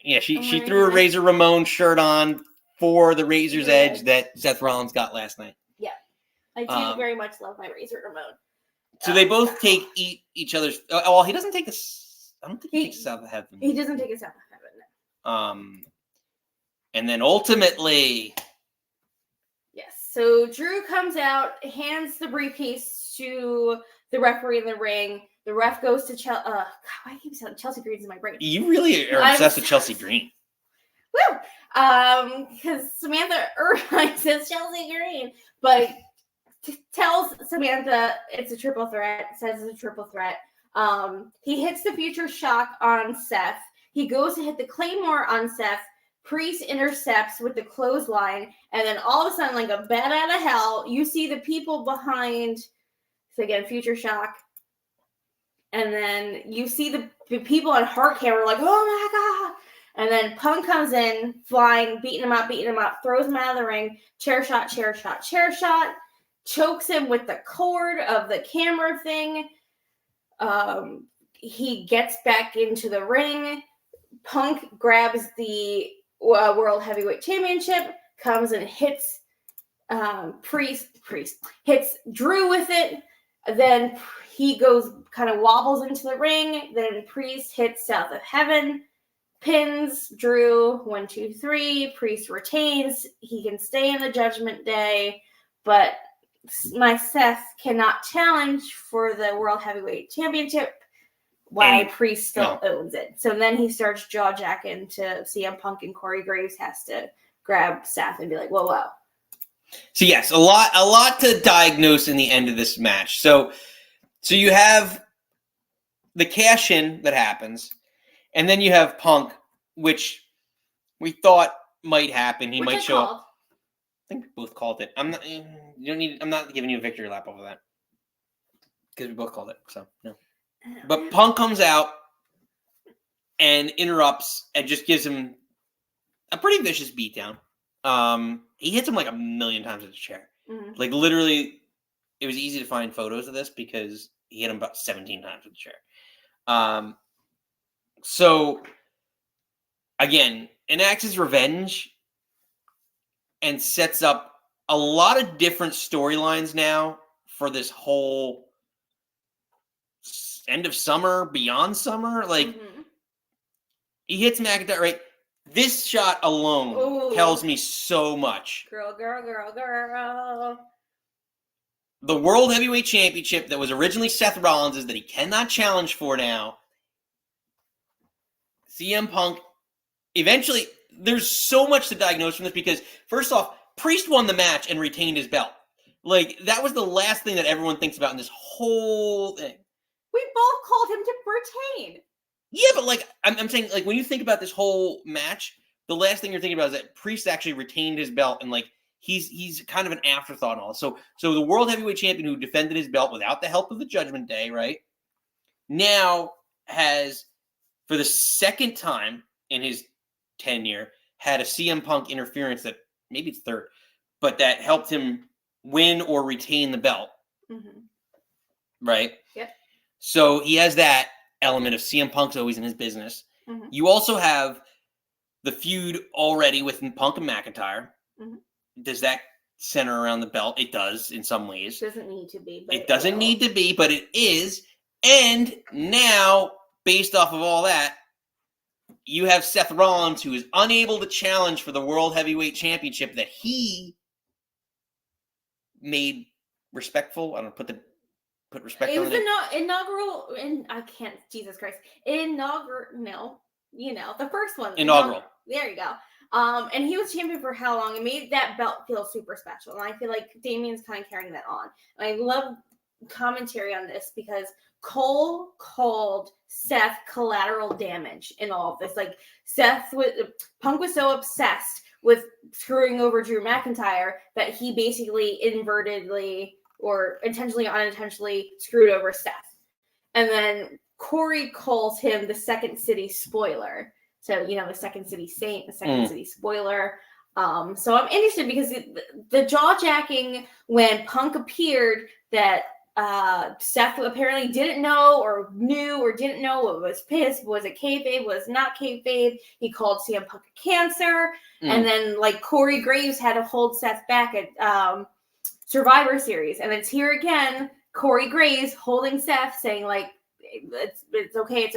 S1: Yeah, she threw a Razor Ramon shirt on for the Razor's Edge that Seth Rollins got last night.
S2: Yeah, I do very much love my Razor Ramon.
S1: So they both take each other's. Well, he doesn't take this. I don't think he takes us out of heaven.
S2: He doesn't take us out of heaven.
S1: And then ultimately.
S2: Yes. So Drew comes out, hands the briefcase to the referee in the ring. The ref goes to Chelsea. God, why do I keep saying Chelsea Green's in my brain?
S1: You really are obsessed with Chelsea Green.
S2: Woo! Because Samantha Irvine says Chelsea Green, but tells Samantha it's a triple threat, says it's a triple threat. He hits the future shock on Seth. He goes to hit the Claymore on Seth. Priest intercepts with the clothesline, and then all of a sudden, like a bat out of hell, you see the people behind, so again, future shock. And then you see the people on Heart Camera like, oh my God. And then Punk comes in, flying, beating him up, throws him out of the ring, chair shot, chokes him with the cord of the camera thing. He gets back into the ring. Punk grabs the World Heavyweight Championship, comes and hits Priest hits Drew with it. Then he goes, kind of wobbles into the ring. Then Priest hits South of Heaven, pins Drew 1, 2, 3. Priest retains. He can stay in the Judgment Day, but my Seth cannot challenge for the World Heavyweight Championship. Why Priest still owns it. So then he starts jaw-jacking to CM Punk, and Corey Graves has to grab Seth and be like, whoa.
S1: So yes, a lot to diagnose in the end of this match. So you have the cash-in that happens, and then you have Punk, which we thought might happen. He might show up. I think we both called it. I'm not giving you a victory lap over that because we both called it. So no. But Punk comes out and interrupts and just gives him a pretty vicious beatdown. He hits him like a million times with the chair. Mm-hmm. Like literally, it was easy to find photos of this because he hit him about 17 times with the chair. So again, enacts his revenge and sets up a lot of different storylines now for this whole end of summer, beyond summer. Like he hits McIntyre, right? This shot alone tells me so much.
S2: Girl.
S1: The World Heavyweight Championship that was originally Seth Rollins' that he cannot challenge for now. CM Punk, eventually, there's so much to diagnose from this because, first off, Priest won the match and retained his belt. Like, that was the last thing that everyone thinks about in this whole thing.
S2: We both called him to retain.
S1: Yeah, but like I'm saying, like when you think about this whole match, the last thing you're thinking about is that Priest actually retained his belt, and like he's kind of an afterthought and all. So the World Heavyweight Champion who defended his belt without the help of the Judgment Day, right, now has, for the second time in his tenure, had a CM Punk interference that maybe it's third, but that helped him win or retain the belt. Mm-hmm. Right?
S2: Yep.
S1: So he has that element of CM Punk's always in his business. Mm-hmm. You also have the feud already with Punk and McIntyre. Mm-hmm. Does that center around the belt? It does in some ways.
S2: It doesn't need to be. But
S1: it doesn't need to be, but it is. And now, based off of all that, you have Seth Rollins, who is unable to challenge for the World Heavyweight Championship that he made respectful. I don't know, put respect on it.
S2: It was inaugural, and I can't, Jesus Christ. No, the first one.
S1: Inaugural.
S2: There you go. And he was champion for how long? It made that belt feel super special. And I feel like Damian's kind of carrying that on. And I love commentary on this because Cole called Seth collateral damage in all of this. Like Punk was so obsessed with screwing over Drew McIntyre that he basically inadvertently or intentionally or unintentionally screwed over Seth. And then Corey calls him the Second City Spoiler. So, the Second City Saint, the Second City Spoiler. So I'm interested because the jaw-jacking when Punk appeared that Seth apparently didn't know or knew or didn't know, was pissed, was it kayfabe, was not kayfabe. He called CM Punk a cancer. And then, like, Corey Graves had to hold Seth back at Survivor Series. And it's here again, Corey Graves holding Seth, saying, like, it's okay.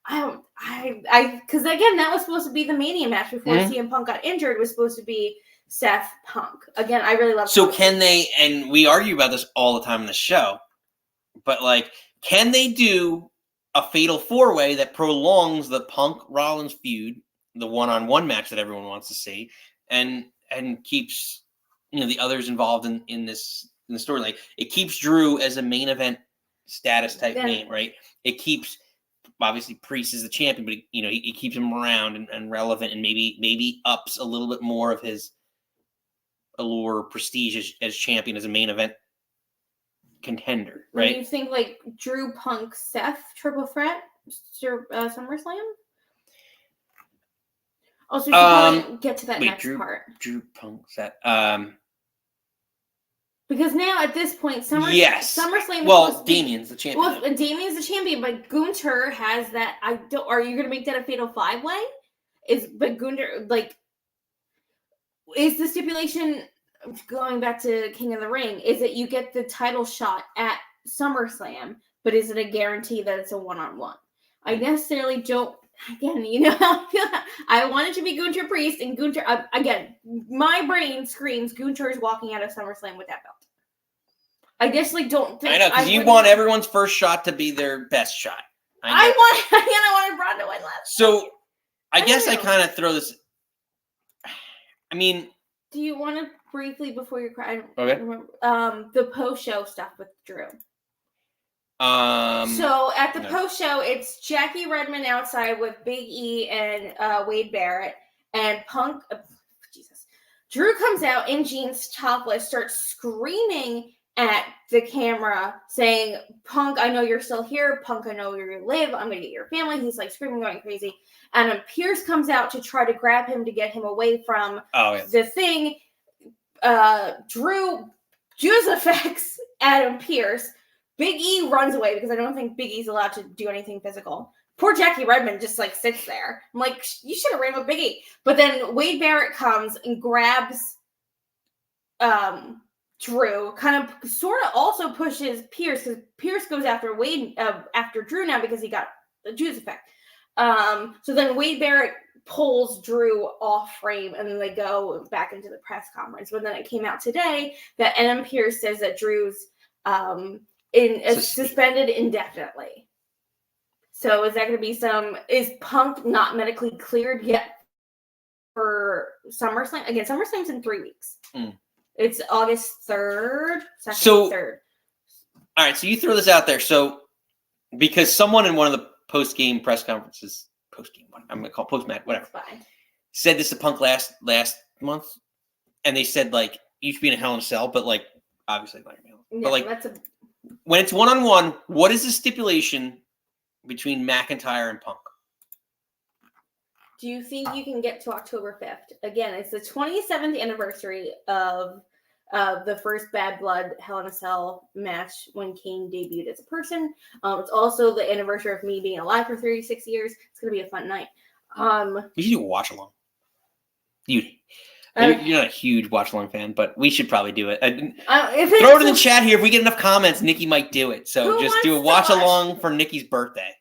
S2: Because again, that was supposed to be the Mania match before CM Punk got injured. Was supposed to be Seth, Punk. Again, I really love.
S1: So
S2: Punk.
S1: can they? And we argue about this all the time in the show, but like, can they do a fatal 4-way that prolongs the Punk Rollins feud, the one-on-one match that everyone wants to see, and keeps the others involved in the story? Like, it keeps Drew as a main event status type name, right? It keeps. Obviously, Priest is the champion, but he keeps him around and relevant, and maybe ups a little bit more of his allure, prestige as champion, as a main event contender, right?
S2: Do you think like Drew, Punk, Seth triple threat SummerSlam? Also, we should probably get to that next part.
S1: Drew, Punk, Seth.
S2: Because now at this point, SummerSlam.
S1: Well, Damian's the champion.
S2: Well, Damian's the champion, but Gunther has that. Are you going to make that a fatal 5-way? But Gunther is the stipulation? Going back to King of the Ring, is that you get the title shot at SummerSlam, but is it a guarantee that it's a one-on-one? I necessarily don't. Again, I want it to be Gunther Priest, and Gunther. Again, my brain screams Gunther is walking out of SummerSlam with that belt. I guess don't think.
S1: I know, because you want everyone's first shot to be their best shot.
S2: I wanted Braun to win last.
S1: So, I guess I kind of throw this. I mean,
S2: do you want to briefly before you cry?
S1: Okay.
S2: The post-show stuff with Drew.
S1: So
S2: at the post-show, it's Jackie Redmond outside with Big E and Wade Barrett, and Punk. Jesus, Drew comes out in jeans, topless, starts screaming at the camera, saying, "Punk, I know you're still here. Punk, I know where you live. I'm gonna get your family." He's like screaming, going crazy. And Pierce comes out to try to grab him to get him away from the thing. Drew affects Adam Pierce. Big E runs away because I don't think Big E's allowed to do anything physical. Poor Jackie Redmond just sits there. I'm like, you should have ran with Big E. But then Wade Barrett comes and grabs Drew, kind of sort of also pushes Pierce, because Pierce goes after after Drew now because he got the Judas effect. So then Wade Barrett pulls Drew off frame, and then they go back into the press conference. But then it came out today that Adam Pierce says that Drew's suspended indefinitely. So is that going to be is Punk not medically cleared yet for SummerSlam? Again, SummerSlam's in 3 weeks. It's August 3rd, 3rd.
S1: All right, so you throw this out there. So because someone in one of the post-game press conferences, I'm going to call post-match, whatever, said this to Punk last month, and they said, you should be in a Hell in a Cell, but, obviously not your but, when it's one-on-one, what is the stipulation between McIntyre and Punk?
S2: Do you think you can get to October 5th? Again, it's the 27th anniversary of the first Bad Blood Hell in a Cell match when Kane debuted as a person. It's also the anniversary of me being alive for 36 years. It's going to be a fun night.
S1: You should do a watch-along. You're not a huge watch-along fan, but we should probably do it. Throw it in the chat here. If we get enough comments, Nikki might do it. So just do a watch-along for Nikki's birthday.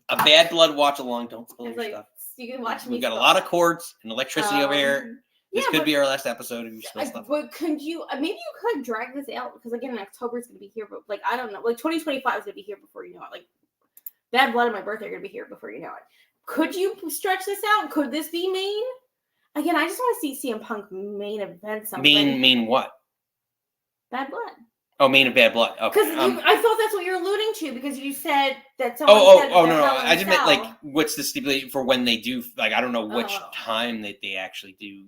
S1: A Bad Blood watch-along. Don't spoil your stuff.
S2: You can watch me.
S1: We've got a lot of cords and electricity over here. This could be our last episode if you spill stuff.
S2: But maybe you could drag this out, because again, October is going to be here, but I don't know, 2025 is going to be here before you know it. Bad Blood and my birthday are going to be here before you know it. Could you stretch this out? Could this be main? Again, I just want to see CM Punk main event something.
S1: Main what?
S2: Bad Blood.
S1: Oh, main of Bad Blood. Okay.
S2: Because I thought that's what you're alluding to, because you said that someone said
S1: no. I just meant what's the stipulation for when they do? I don't know which time that they actually do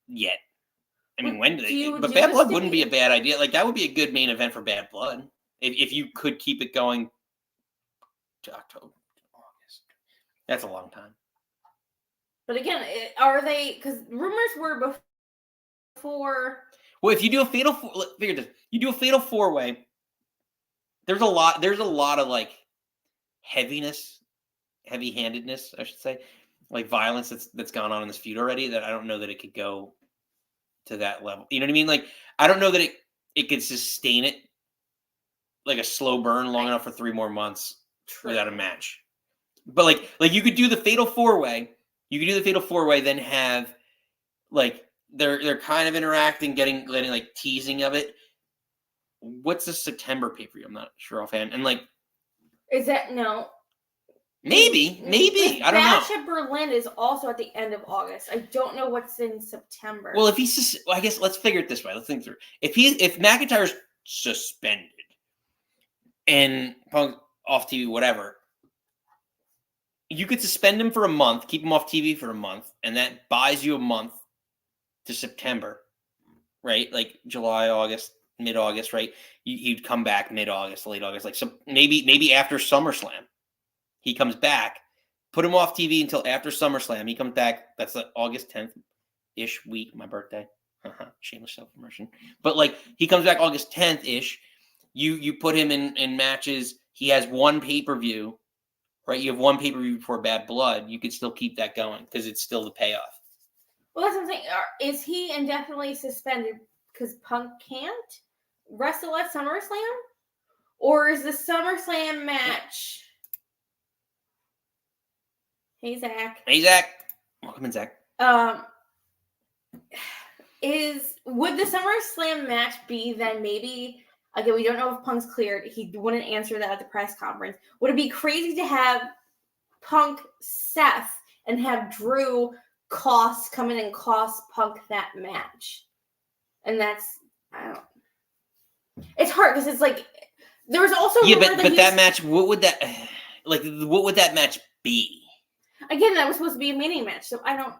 S1: yet. I mean, when do they? But Bad Blood wouldn't be a bad idea. That would be a good main event for Bad Blood if you could keep it going to October, August. That's a long time.
S2: But again, are they? Because rumors were before.
S1: Well, if you do a fatal, figure this. You do a fatal 4-way. There's a lot of heavy-handedness, I should say, violence that's gone on in this feud already, that I don't know that it could go to that level. You know what I mean? I don't know that it could sustain it a slow burn long enough for 3 more months without a match. But you could do the fatal 4-way. You could do the fatal 4-way, then have they're kind of interacting, getting like teasing of it. What's the September pay-per-view? I'm not sure offhand. And like,
S2: is that no?
S1: Maybe I don't know.
S2: Match at Berlin is also at the end of August. I don't know what's in September.
S1: Well, if he's, I guess let's figure it this way. Let's think through. If McIntyre's suspended and Punk off TV, whatever, you could suspend him for a month, keep him off TV for a month, and that buys you a month to September, right? Like July, August, mid-August, right? You'd come back mid-August, late August, like so maybe after SummerSlam. He comes back, put him off TV until after SummerSlam. He comes back. That's the August 10th-ish week, my birthday. Shameless self-promotion. But like he comes back August 10th-ish. You put him in matches. He has one pay-per-view, right? You have one pay-per-view before Bad Blood. You could still keep that going because it's still the payoff.
S2: Well, that's what I'm saying. Is he indefinitely suspended because Punk can't wrestle at SummerSlam? Or is the SummerSlam match... Hey, Zach.
S1: Hey, Zach. Welcome in, Zach.
S2: Would the SummerSlam match be then maybe, again, we don't know if Punk's cleared. He wouldn't answer that at the press conference. Would it be crazy to have Punk Seth and have Drew come in and cost Punk that match? And that's, I don't know. It's hard because it's like, there was also
S1: but that match, what would that match be?
S2: Again, that was supposed to be a mini match, so I don't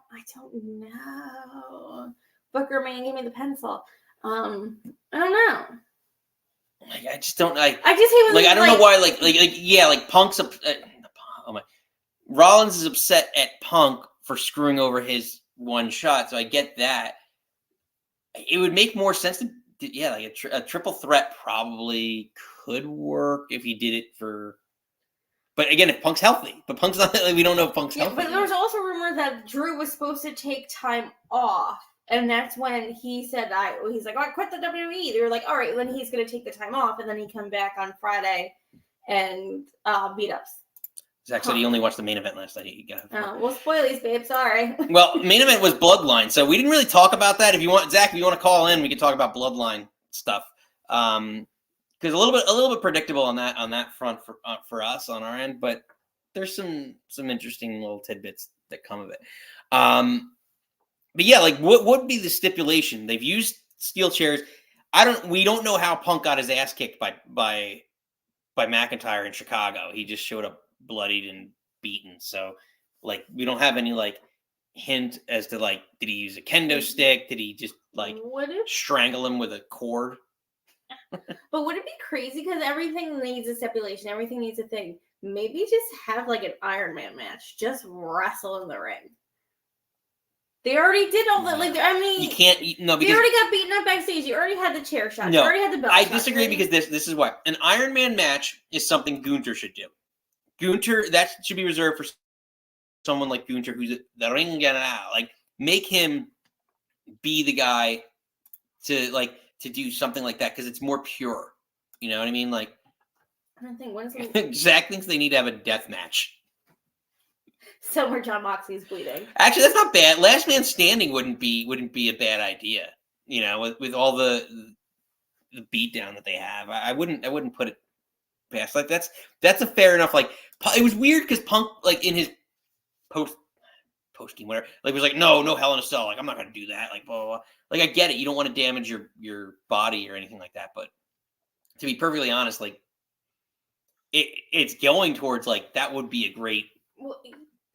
S2: know. Booker man, give me the pencil. I don't know.
S1: Like, I just don't. I just
S2: hate when
S1: I don't know why. Like Punk's Rollins is upset at Punk for screwing over his one shot, so I get that. It would make more sense to a triple threat probably could work if you did it for. But again, if Punk's healthy, but Punk's not, we don't know if Punk's healthy.
S2: But there was also rumor that Drew was supposed to take time off, and that's when he said he's like, I quit the WWE. They were like, all right, then he's going to take the time off, and then he come back on Friday and beat up.
S1: Zach said he only watched the main event last night.
S2: Well, spoilies, babe. Sorry.
S1: Well, main event was Bloodline, so we didn't really talk about that. If you want, Zach, if you want to call in, we could talk about Bloodline stuff. Because a little bit predictable on that front for us on our end, but there's some interesting little tidbits that come of it. But yeah, like what would be the stipulation? They've used steel chairs. We don't know how Punk got his ass kicked by McIntyre in Chicago. He just showed up bloodied and beaten. So like we don't have any like hint as to like did he use a kendo stick? Did he just like strangle him with a cord?
S2: But would it be crazy because everything needs a stipulation, everything needs a thing? Maybe just have like an Iron Man match, just wrestle in the ring. They already did all that. Like, I mean,
S1: you can't. No, because
S2: they already got beaten up backstage. You already had the chair shot.
S1: No,
S2: you already had the belt.
S1: I disagree because this is why an Iron Man match is something Gunther should do. Gunther, that should be reserved for someone like Gunther who's the ring guy. Like, make him be the guy to do something like that because it's more pure. You know what I mean? Like,
S2: I don't think
S1: Zach thinks they need to have a death match.
S2: Somewhere John Moxley's bleeding.
S1: Actually, that's not bad. Last Man Standing wouldn't be a bad idea. You know, with all the beatdown that they have, I wouldn't put it past. Like that's a fair enough. Like it was weird because Punk like in his post game whatever like was like no Hell in a Cell. Like I'm not gonna do that. Like blah blah blah. Like I get it. You don't want to damage your body or anything like that. But to be perfectly honest, like it's going towards like that would be a great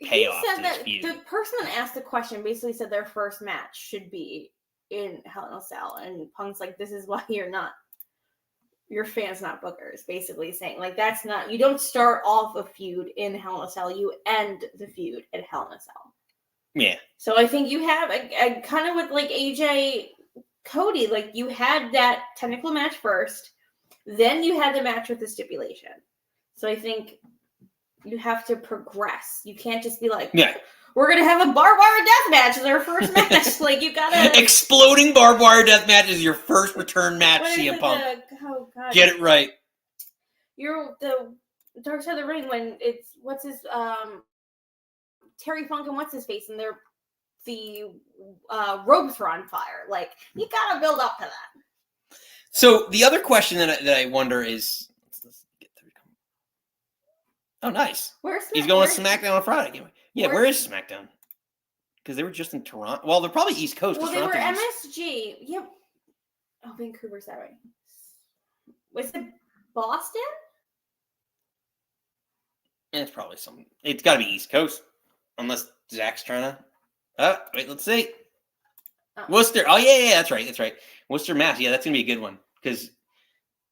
S1: payoff.
S2: He said
S1: to
S2: that
S1: this feud.
S2: the person that asked the question basically said their first match should be in Hell in a Cell, and Punk's like, this is why your fans not bookers, basically saying like that's not, you don't start off a feud in Hell in a Cell, you end the feud at Hell in a Cell.
S1: Yeah.
S2: So I think you have a kind of with like AJ Cody, like you had that technical match first, then you had the match with the stipulation. So I think you have to progress. You can't just be like, we're going to have a barbed wire death match as our first match. Like, you got to...
S1: Exploding barbed wire death match is your first return match, CM Punk.
S2: Oh, God.
S1: Get it right.
S2: You're the Dark Side of the Ring when it's, Terry Funk and what's his face, and they're the ropes were on fire. Like, you gotta build up to that.
S1: So the other question that I wonder is, let's get through. Oh, nice. He's going to SmackDown on Friday. Yeah, where is SmackDown? Because they were just in Toronto. Well, they're probably East Coast.
S2: Well, they were MSG. Yep. Oh, Vancouver's that right? Was it Boston?
S1: It's probably something. It's got to be East Coast, unless Zach's trying to. Wait, let's see. Worcester. Oh yeah, that's right. Worcester, Mass. Yeah, that's gonna be a good one because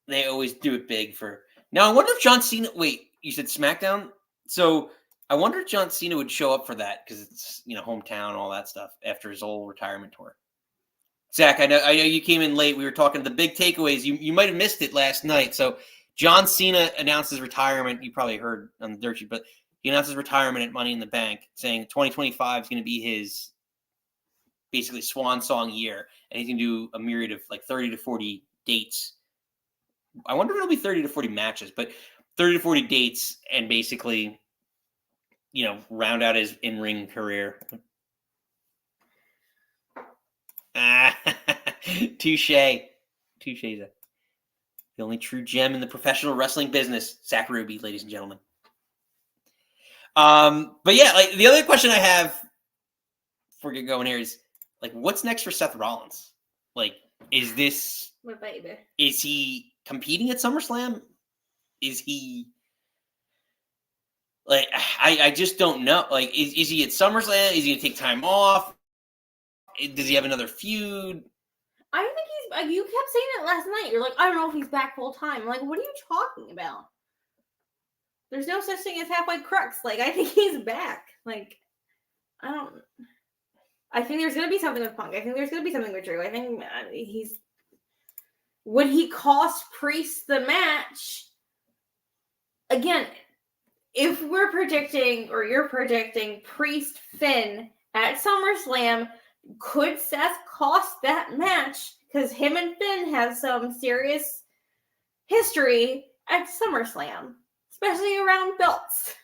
S1: they always do it big for. Now I wonder if John Cena. Wait, you said SmackDown, so I wonder if John Cena would show up for that because it's hometown, all that stuff after his whole retirement tour. Zach, I know you came in late. We were talking the big takeaways. You might have missed it last night. So John Cena announced his retirement. You probably heard on the dirt sheet, but he announced his retirement at Money in the Bank, saying 2025 is going to be his basically swan song year, and he's going to do a myriad of like 30 to 40 dates. I wonder if it'll be 30 to 40 matches, but 30 to 40 dates, and basically, round out his in-ring career. Touche. The only true gem in the professional wrestling business, Zach Ruby, ladies and gentlemen. But yeah, like the other question I have before we get going here is like, what's next for Seth Rollins? Like, is he competing at SummerSlam? Is he like, I just don't know. Like, is he at SummerSlam? Is he gonna take time off? Does he have another feud?
S2: I think he's. You kept saying it last night. You're like, I don't know if he's back full time. I'm like, what are you talking about? There's no such thing as halfway crux. Like, I think he's back. Like, I think there's gonna be something with Punk. I think there's gonna be something with Drew. I think he's. Would he cost Priest the match? Again, if we're predicting, or you're predicting Priest Finn at SummerSlam, could Seth cost that match? Because him and Finn have some serious history at SummerSlam, especially around belts.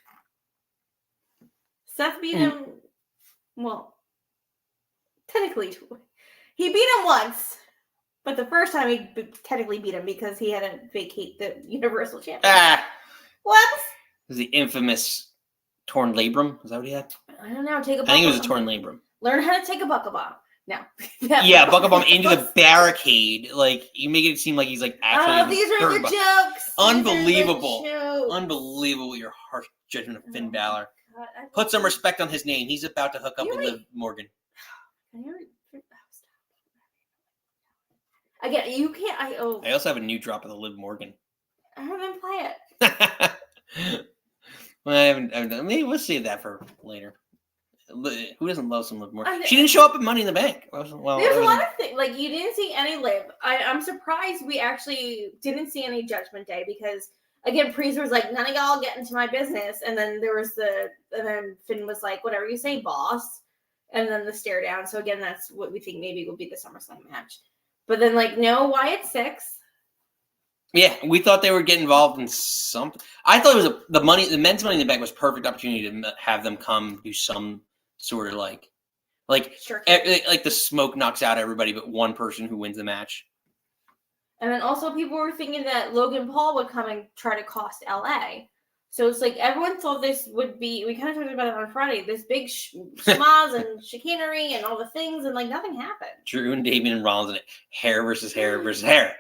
S2: Seth beat him, well, technically, he beat him once, but the first time he technically beat him because he had to vacate the Universal Championship. What?
S1: Was the infamous torn labrum? Is that what he had?
S2: I don't know. I think
S1: it was a torn labrum.
S2: Learn how to take a buckle bomb. No.
S1: Yeah, buckle bomb into the barricade. Like, you make it seem like he's like actually.
S2: These are the jokes.
S1: Unbelievable. Unbelievable, your harsh judgment of Finn Balor.
S2: God,
S1: Put some respect on his name. He's about to hook up with Liv Morgan.
S2: Again, you can't. I
S1: also have a new drop of the Liv Morgan.
S2: I haven't play it.
S1: Well, I haven't. Maybe we'll save that for later. Who doesn't love some Liv Morgan? She didn't show up at Money in the Bank. Well,
S2: there's a lot of things. Like, you didn't see any Liv. I'm surprised we actually didn't see any Judgment Day because, again, Priest was like, none of y'all get into my business. And then and then Finn was like, whatever you say, boss. And then the stare down. So, again, that's what we think maybe will be the SummerSlam match. But then, like, no, why at 6?
S1: Yeah, we thought they were getting involved in something. I thought it was the men's Money in the Bank was perfect opportunity to have them come do some sort of like the smoke knocks out everybody but one person who wins the match.
S2: And then also people were thinking that Logan Paul would come and try to cost LA. So it's like everyone thought this would be, we kind of talked about it on Friday, this big schmaz and chicanery and all the things, and like nothing happened.
S1: Drew and Damian and Rollins and hair versus hair versus hair.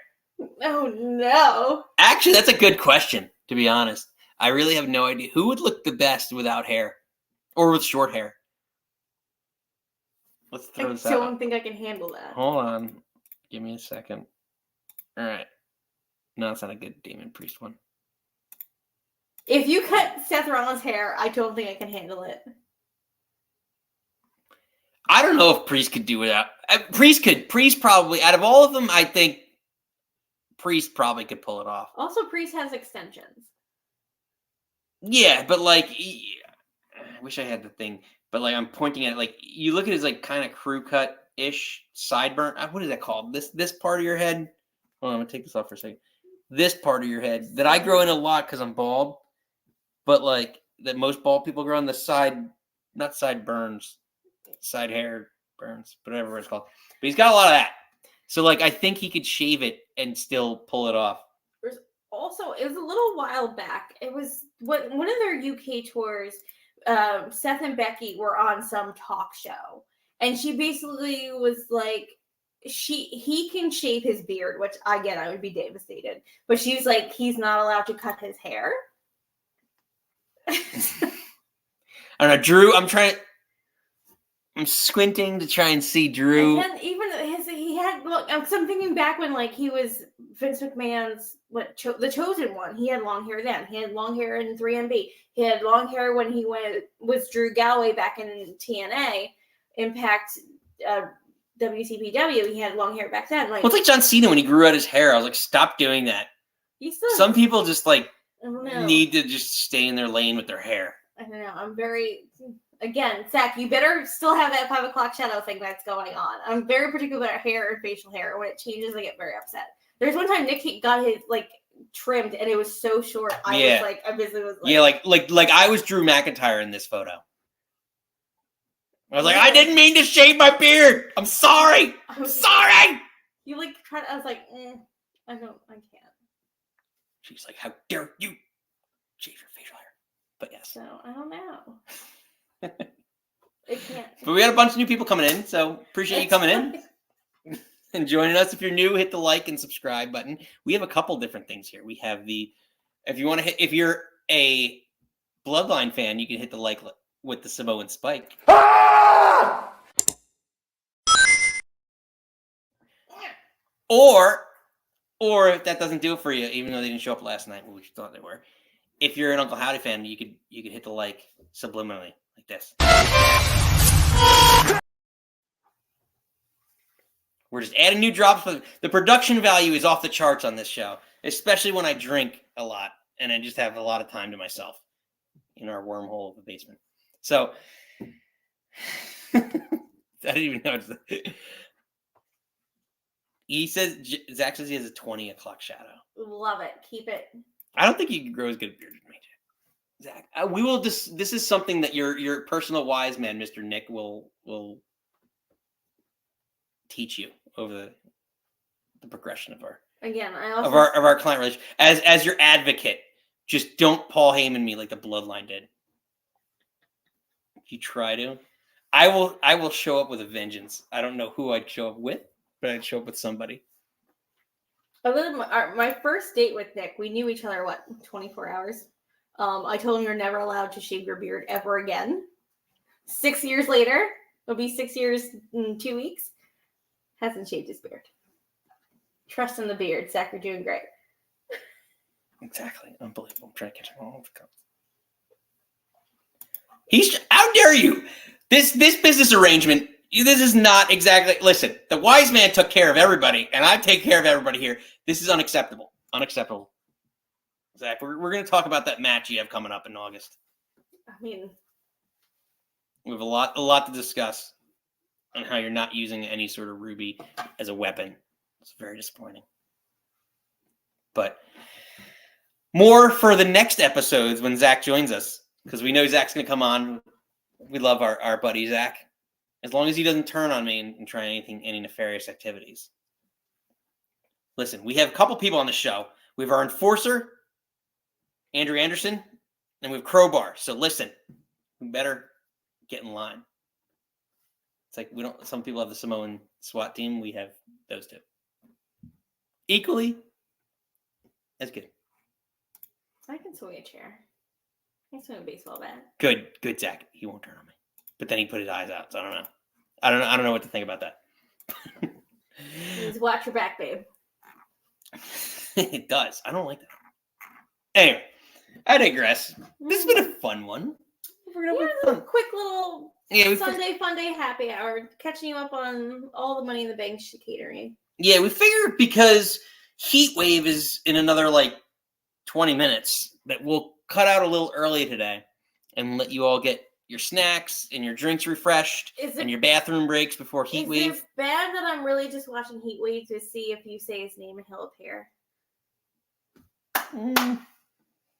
S2: Oh no.
S1: Actually, that's a good question, to be honest. I really have no idea. Who would look the best without hair? Or with short hair? Let's throw this out.
S2: I don't think I can handle that.
S1: Hold on. Give me a second. All right. No, it's not a good Damian Priest one.
S2: If you cut Seth Rollins' hair, I don't think I can handle it.
S1: I don't know if Priest could do without. Priest could. Priest probably, out of all of them, I think Priest probably could pull it off.
S2: Also, Priest has extensions.
S1: Yeah, but like, I wish I had the thing. But like, I'm pointing at it, like, you look at his like kind of crew cut ish sideburn. What is that called? This part of your head. Hold on, I'm gonna take this off for a second. This part of your head that I grow in a lot because I'm bald, but like that most bald people grow on the side, not sideburns. side hair burns, whatever it's called. But he's got a lot of that. So like, I think he could shave it and still pull it off.
S2: Also, it was a little while back. It was one of their UK tours. Seth and Becky were on some talk show, and she basically was like, he can shave his beard, which again I would be devastated. But she was like, he's not allowed to cut his hair.
S1: I don't know, Drew. I'm squinting to try and see Drew.
S2: And even he had look. So I'm thinking back when like he was Vince McMahon's the chosen one. He had long hair then. He had long hair in 3MB. He had long hair when he was Drew Galloway back in TNA, Impact, WCPW. He had long hair back then. Like,
S1: well, it's like John Cena when he grew out his hair. I was like, stop doing that. Some people just like need to just stay in their lane with their hair.
S2: I don't know. I'm very. Again, Zach, you better still have that 5 o'clock shadow thing that's going on. I'm very particular about hair and facial hair. When it changes, I get very upset. There's one time Nick got his like trimmed, and it was so short. I was like, I basically was like,
S1: like I was Drew McIntyre in this photo. I was like, I didn't mean to shave my beard. I'm sorry. I'm sorry.
S2: You like tried. I was like, I can't.
S1: She's like, how dare you shave your facial hair? But yes.
S2: So I don't know. It can't.
S1: But we got a bunch of new people coming in, so appreciate you coming in and joining us. If you're new, hit the like and subscribe button. We have a couple different things here. We have if you're a Bloodline fan, you can hit the like with the Samoan Spike. Or if that doesn't do it for you, even though they didn't show up last night, we thought they were. If you're an Uncle Howdy fan, you could hit the like subliminally. Like this. We're just adding new drops. The production value is off the charts on this show, especially when I drink a lot and I just have a lot of time to myself in our wormhole of the basement. So I didn't even know. Zach says he has a 20 o'clock shadow.
S2: Love it. Keep it.
S1: I don't think you can grow as good a beard as me, Zach. We will this is something that your personal wise man, Mr. Nick, will teach you over the progression of our of our client relationship. As your advocate, just don't Paul Heyman me like the Bloodline did. If you try to, I will show up with a vengeance. I don't know who I'd show up with, but I'd show up with somebody.
S2: My first date with Nick, we knew each other 24 hours. I told him you're never allowed to shave your beard ever again. 6 years later, it'll be 6 years in 2 weeks. Hasn't shaved his beard. Trust in the beard. Zach, you're doing great.
S1: Exactly. Unbelievable. I'm trying to catch him all over the how dare you? This business arrangement, this is not exactly, listen, the wise man took care of everybody, and I take care of everybody here. This is unacceptable. Unacceptable. Zach, we're going to talk about that match you have coming up in August.
S2: I mean,
S1: we have a lot to discuss on how you're not using any sort of ruby as a weapon. It's very disappointing. But more for the next episodes when Zach joins us, because we know Zach's going to come on. We love our buddy Zach, as long as he doesn't turn on me and try any nefarious activities. Listen, we have a couple people on the show. We have our enforcer, Andrew Anderson, and we have Crowbar. So listen, we better get in line. It's like some people have the Samoan SWAT team. We have those two. Equally as good.
S2: I can swing a chair. I can swing a baseball bat.
S1: Good, Zach. He won't turn on me. But then he put his eyes out, so I don't know. I don't know what to think about that.
S2: Just watch your back, babe.
S1: It does. I don't like that. Anyway, I digress. This has been a fun one.
S2: Quick little Sunday fun day happy hour, catching you up on all the Money in the Bank catering.
S1: Yeah, we figured because Heat Wave is in another 20 minutes that we'll cut out a little early today and let you all get your snacks and your drinks refreshed and your bathroom breaks before Heat Wave.
S2: Is it bad that I'm really just watching Heat Wave to see if you say his name and he'll appear?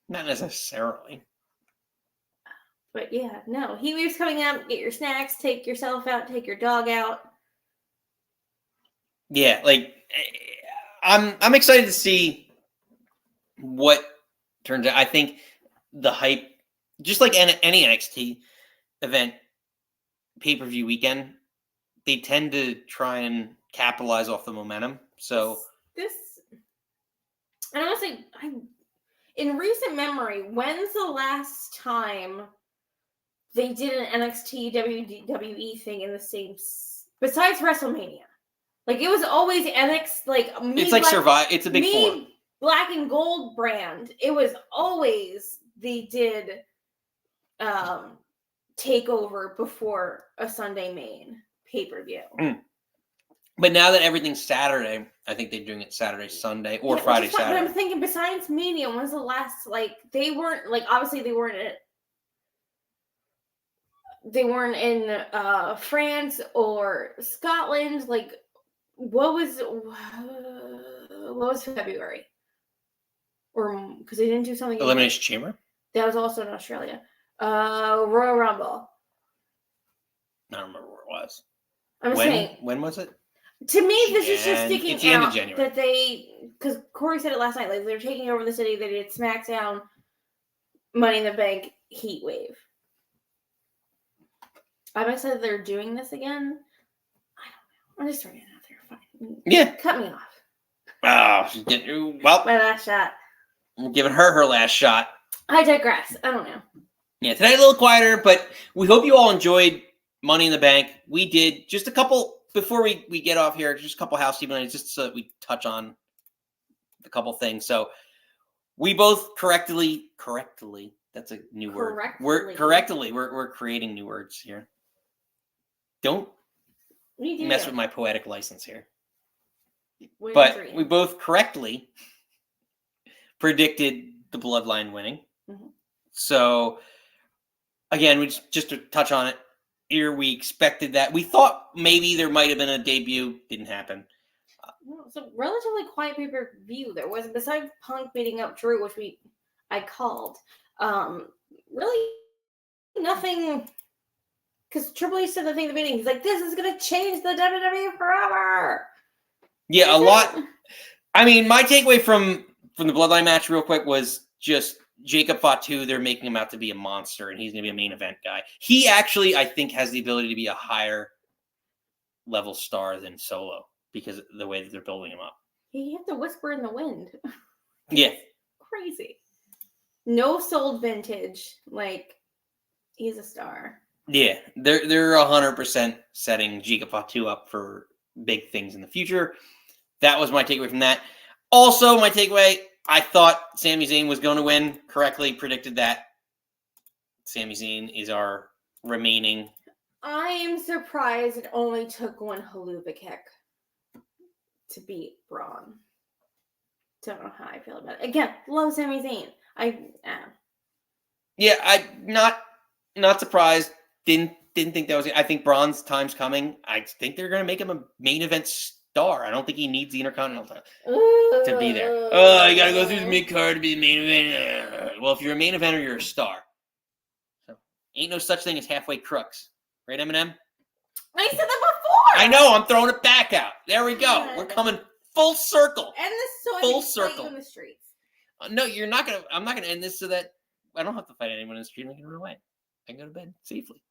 S1: Not necessarily.
S2: But yeah, no. Heat wave's coming up. Get your snacks. Take yourself out. Take your dog out.
S1: Yeah, like I'm excited to see what turns out. I think the hype, just like any NXT event, pay-per-view weekend, they tend to try and capitalize off the momentum. So
S2: and honestly, in recent memory, when's the last time they did an NXT WWE thing in the same, besides WrestleMania? Like, it was always NXT, like,
S1: it's like Survive. It's a big four.
S2: Black and Gold brand. It was always they did takeover before a Sunday main pay-per-view.
S1: But now that everything's Saturday, I think they're doing it Saturday, Sunday, or Friday, Saturday.
S2: But I'm thinking, besides Mania, when's the last, like, they weren't, like, obviously they weren't in France or Scotland. Like, what was February? Or, because they didn't do something.
S1: Elimination Chamber?
S2: That was also in Australia. Royal Rumble.
S1: I don't remember where it was.
S2: I'm saying.
S1: When was it?
S2: To me, this is just sticking
S1: it's the end
S2: out
S1: of January.
S2: that because Corey said it last night, like, they're taking over the city. They did SmackDown, Money in the Bank, Heat Wave. I'm excited they're doing this again. I don't know. I'm just throwing it out there. Fine.
S1: Yeah.
S2: Cut me off.
S1: Oh, she's getting my
S2: last shot.
S1: I'm giving her last shot.
S2: I digress. I don't know.
S1: Yeah, today a little quieter, but we hope you all enjoyed Money in the Bank. We did just a couple. Before we get off here, just a couple housekeeping items, just so that we touch on a couple things. So we both correctly, that's a new word. We're creating new words here. Don't mess with my poetic license here. But we both correctly predicted the Bloodline winning. Mm-hmm. So again, we just to touch on it. Here we expected that. We thought maybe there might have been a debut. Didn't happen.
S2: It's a relatively quiet pay-per-view. There wasn't, besides Punk beating up Drew, which I called. Really nothing. Because Triple H said the thing at the beginning. He's like, "This is going to change the WWE forever."
S1: Yeah, a lot. I mean, my takeaway from the Bloodline match, real quick, was just Jacob Fatu. They're making him out to be a monster, and he's going to be a main event guy. He actually, I think, has the ability to be a higher level star than Solo because of the way that they're building him up.
S2: You have to whisper in the wind.
S1: Yeah.
S2: Crazy. No sold vintage. Like, he's a star.
S1: Yeah, they're 100% setting Jacob Fatu up for big things in the future. That was my takeaway from that. Also, my takeaway, I thought Sami Zayn was going to win. Correctly predicted that. Sami Zayn is our remaining.
S2: I am surprised it only took one haluva kick to beat Braun. Don't know how I feel about it. Again, love Sami Zayn.
S1: Yeah, I'm not surprised. Didn't think that was it. I think Braun's time's coming. I think they're going to make him a main event star. I don't think he needs the Intercontinental title to be there. Oh, you got to go through the mid-card to be the main event. Well, if you're a main eventer, you're a star. So, ain't no such thing as halfway crooks. Right, Eminem?
S2: I said that before.
S1: I know. I'm throwing it back out. There we go. We're coming full circle.
S2: End this so
S1: full
S2: I can
S1: circle.
S2: fight you in the streets.
S1: No, you're not going to. I'm not going to end this so that I don't have to fight anyone in the street and I can run away. I can go to bed safely.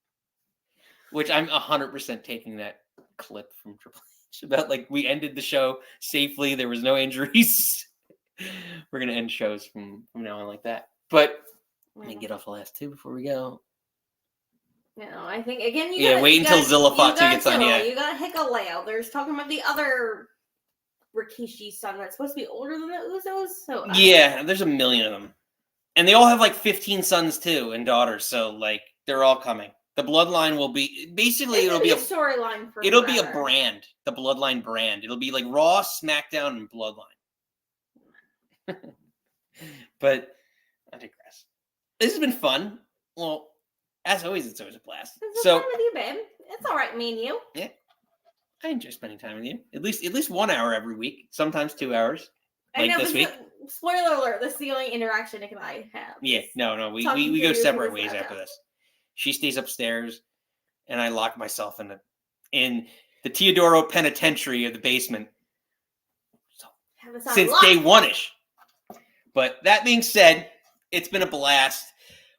S1: Which I'm 100% taking that clip from Triple H about, like, we ended the show safely. There was no injuries. We're going to end shows from now on like that. But let me get off the last two before we go.
S2: No, I think, again,
S1: wait until Zilla Fatu gets on. Yeah,
S2: you got Hikuleo. There's talking about the other Rikishi's son that's supposed to be older than the Usos. So
S1: yeah, there's a million of them. And they all have like 15 sons too and daughters. So like they're all coming. The Bloodline will be basically it'll be a
S2: storyline for
S1: it'll
S2: forever.
S1: be a brand, the Bloodline brand. It'll be like Raw, SmackDown, and Bloodline. But I digress. This has been fun. Well, as always, it's always a blast.
S2: It's fun with you, babe. It's all right, me and you.
S1: Yeah, I enjoy spending time with you. At least 1 hour every week. Sometimes 2 hours. Like this week.
S2: Spoiler alert: this is the only interaction Nick and I have.
S1: Yeah, no, we go separate ways after this. She stays upstairs, and I lock myself in the Teodoro Penitentiary of the basement. Since day one-ish. But that being said, it's been a blast.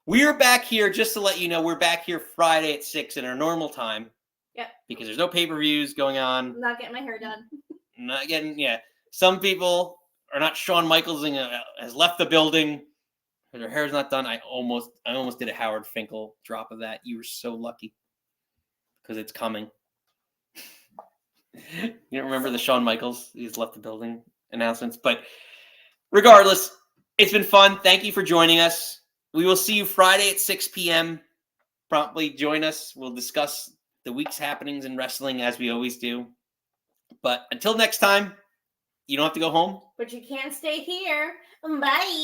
S1: We're back here, just to let you know, we're back here Friday at 6 in our normal time.
S2: Yep.
S1: Because there's no pay-per-views going on.
S2: I'm not getting my hair done.
S1: Not getting, yeah. Some people are not. Shawn Michaels has left the building. Her hair's not done. I almost did a Howard Finkel drop of that. You were so lucky. Because it's coming. You don't remember the Shawn Michaels? He's left the building announcements. But regardless, it's been fun. Thank you for joining us. We will see you Friday at 6 p.m. Promptly join us. We'll discuss the week's happenings in wrestling as we always do. But until next time, you don't have to go home.
S2: But you can't stay here. Bye.